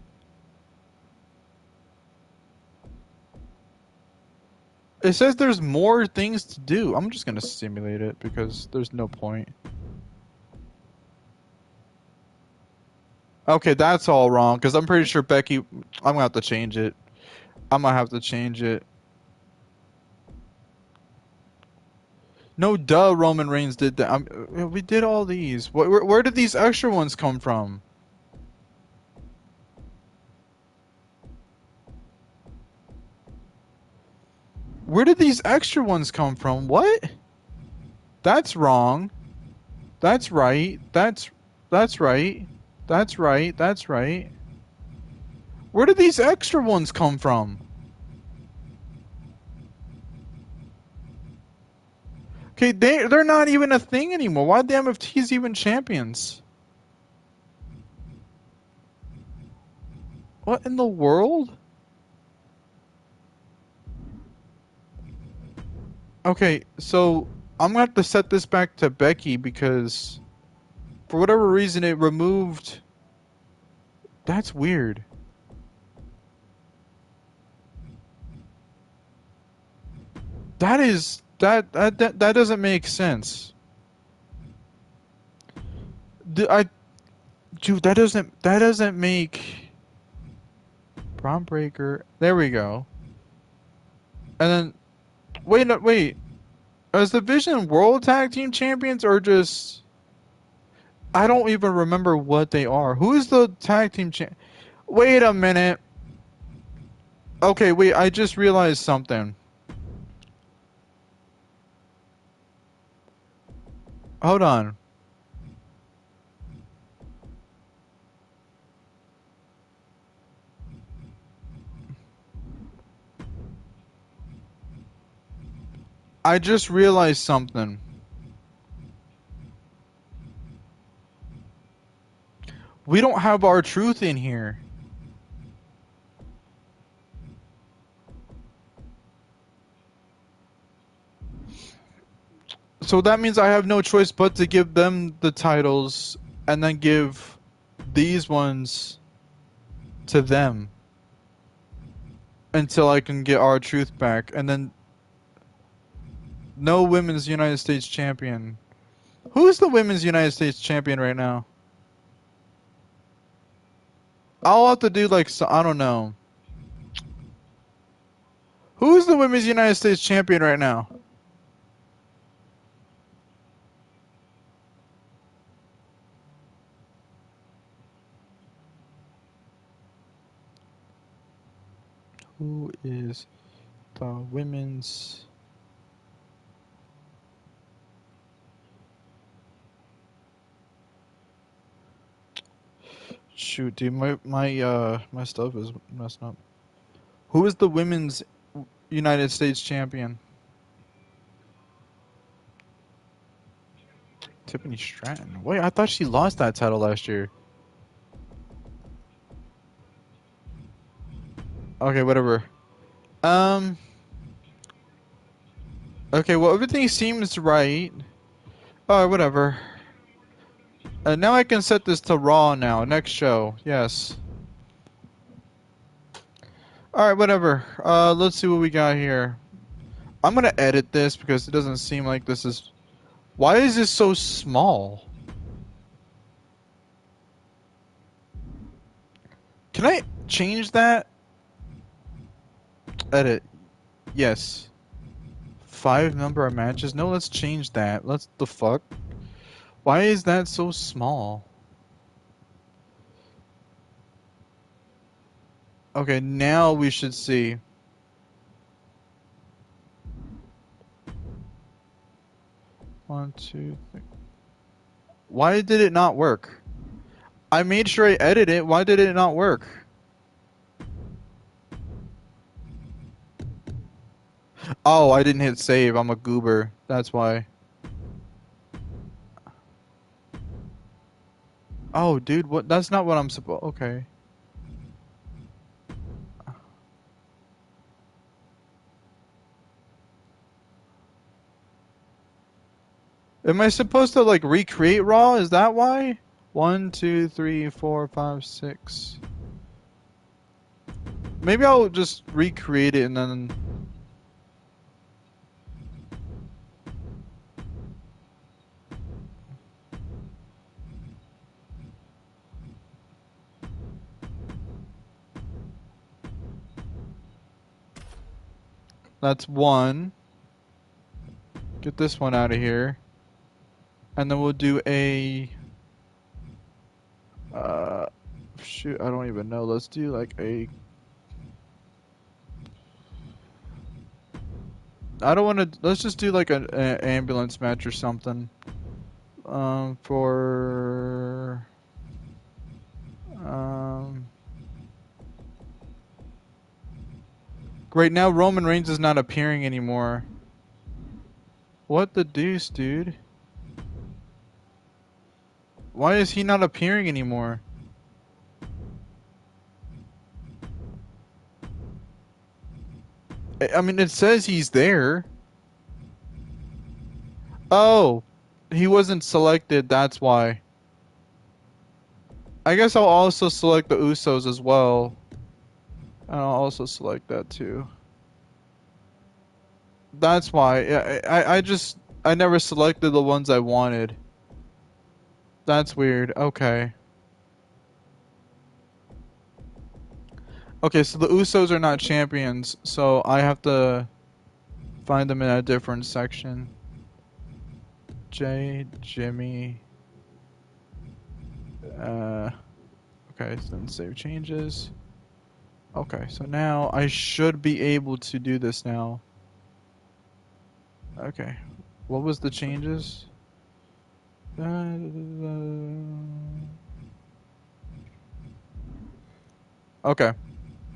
It says there's more things to do. I'm just gonna simulate it because there's no point. Okay, that's all wrong because I'm pretty sure Becky. I'm gonna have to change it. I'm gonna have to change it. No, duh. Roman Reigns did that. We did all these. Where did these extra ones come from? Where did these extra ones come from? What? That's wrong. That's right. That's right. That's right. That's right. Where did these extra ones come from? Okay, they're not even a thing anymore. Why the MFTs even champions? What in the world? Okay, so I'm gonna have to set this back to Becky because for whatever reason it removed. That's weird. That doesn't make sense. I dude, that doesn't make Braun Breaker. There we go. And then wait, no, wait. Is the Vision World Tag Team Champions or just I don't even remember what they are. Who is the tag team champ? Wait a minute. Okay, wait. I just realized something. Hold on. I just realized something. We don't have our truth in here. So that means I have no choice but to give them the titles and then give these ones to them until I can get our truth back. And then no women's United States champion. Who's the women's United States champion right now? I'll have to do like I don't know. Who's the women's United States champion right now? Who is the women's? Shoot, dude, my stuff is messed up. Who is the women's United States champion? Tiffany Stratton. Wait, I thought she lost that title last year. Okay, whatever. Um. Okay, well everything seems right. Alright, whatever. Now I can set this to Raw now. Next show. Yes. Alright, whatever. Let's see what we got here. I'm gonna edit this because it doesn't seem like this is. Why is this so small? Can I change that? Edit. Yes. Five number of matches? No, let's change that. Let's the fuck? Why is that so small? Okay, now we should see. One, two, three. Why did it not work? I made sure I edited it. Why did it not work? Oh, I didn't hit save. I'm a goober. That's why. Oh, dude, what? That's not what I'm supposed. Okay. Am I supposed to like recreate Raw? Is that why? One, two, three, four, five, six. Maybe I'll just recreate it and then. That's one. Get this one out of here. And then we'll do a. Uh, shoot, I don't even know. Let's do like a. I don't want to. Let's just do like an ambulance match or something. For. Um. Right now, Roman Reigns is not appearing anymore. What the deuce, dude? Why is he not appearing anymore? I mean, it says he's there. Oh, he wasn't selected. That's why. I guess I'll also select the Usos as well. And I'll also select that too. That's why. Yeah, I never selected the ones I wanted. That's weird. Okay. Okay, so the Usos are not champions, so I have to find them in a different section. Jay, Jimmy. Uh, okay, so then save changes. Okay, so now I should be able to do this now. Okay, what was the changes? Okay,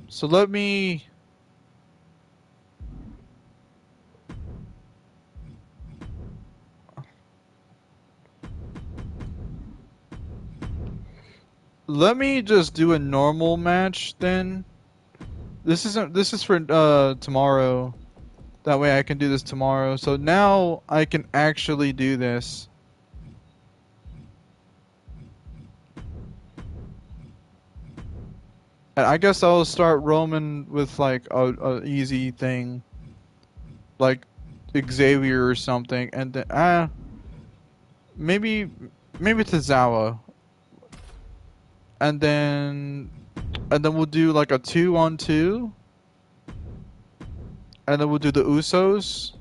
so let me just do a normal match then. This is for tomorrow. That way I can do this tomorrow. So now I can actually do this. And I guess I'll start Roman with like a easy thing, like Xavier or something, and then maybe maybe Tozawa, and then we'll do like a 2-on-2, and then we'll do the Usos,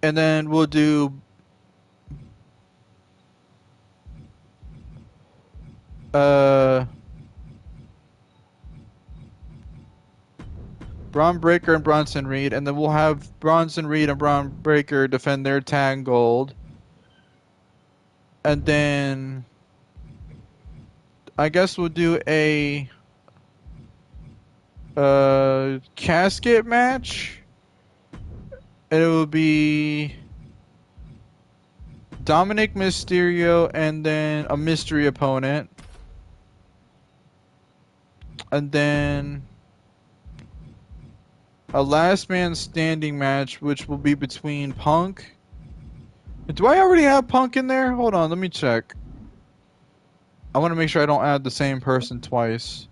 and then we'll do uh Braun Breaker and Bronson Reed, and then we'll have Bronson Reed and Braun Breaker defend their tag gold, and then I guess we'll do a casket match. And it will be Dominic Mysterio and then a mystery opponent. And then a last man standing match, which will be between Punk. Do I already have Punk in there? Hold on, let me check. I want to make sure I don't add the same person twice.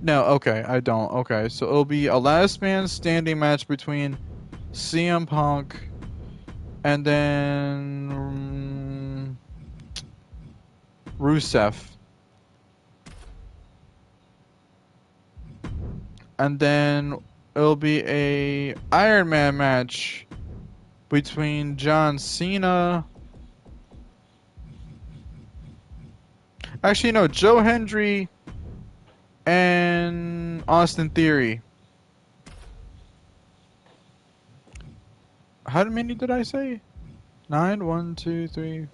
No, okay, I don't. Okay, so it'll be a last man standing match between CM Punk and then Rusev. And then it'll be a Iron Man match between John Cena. Actually, no, Joe Hendry and Austin Theory. How many did I say? 9, 1, 2, 3.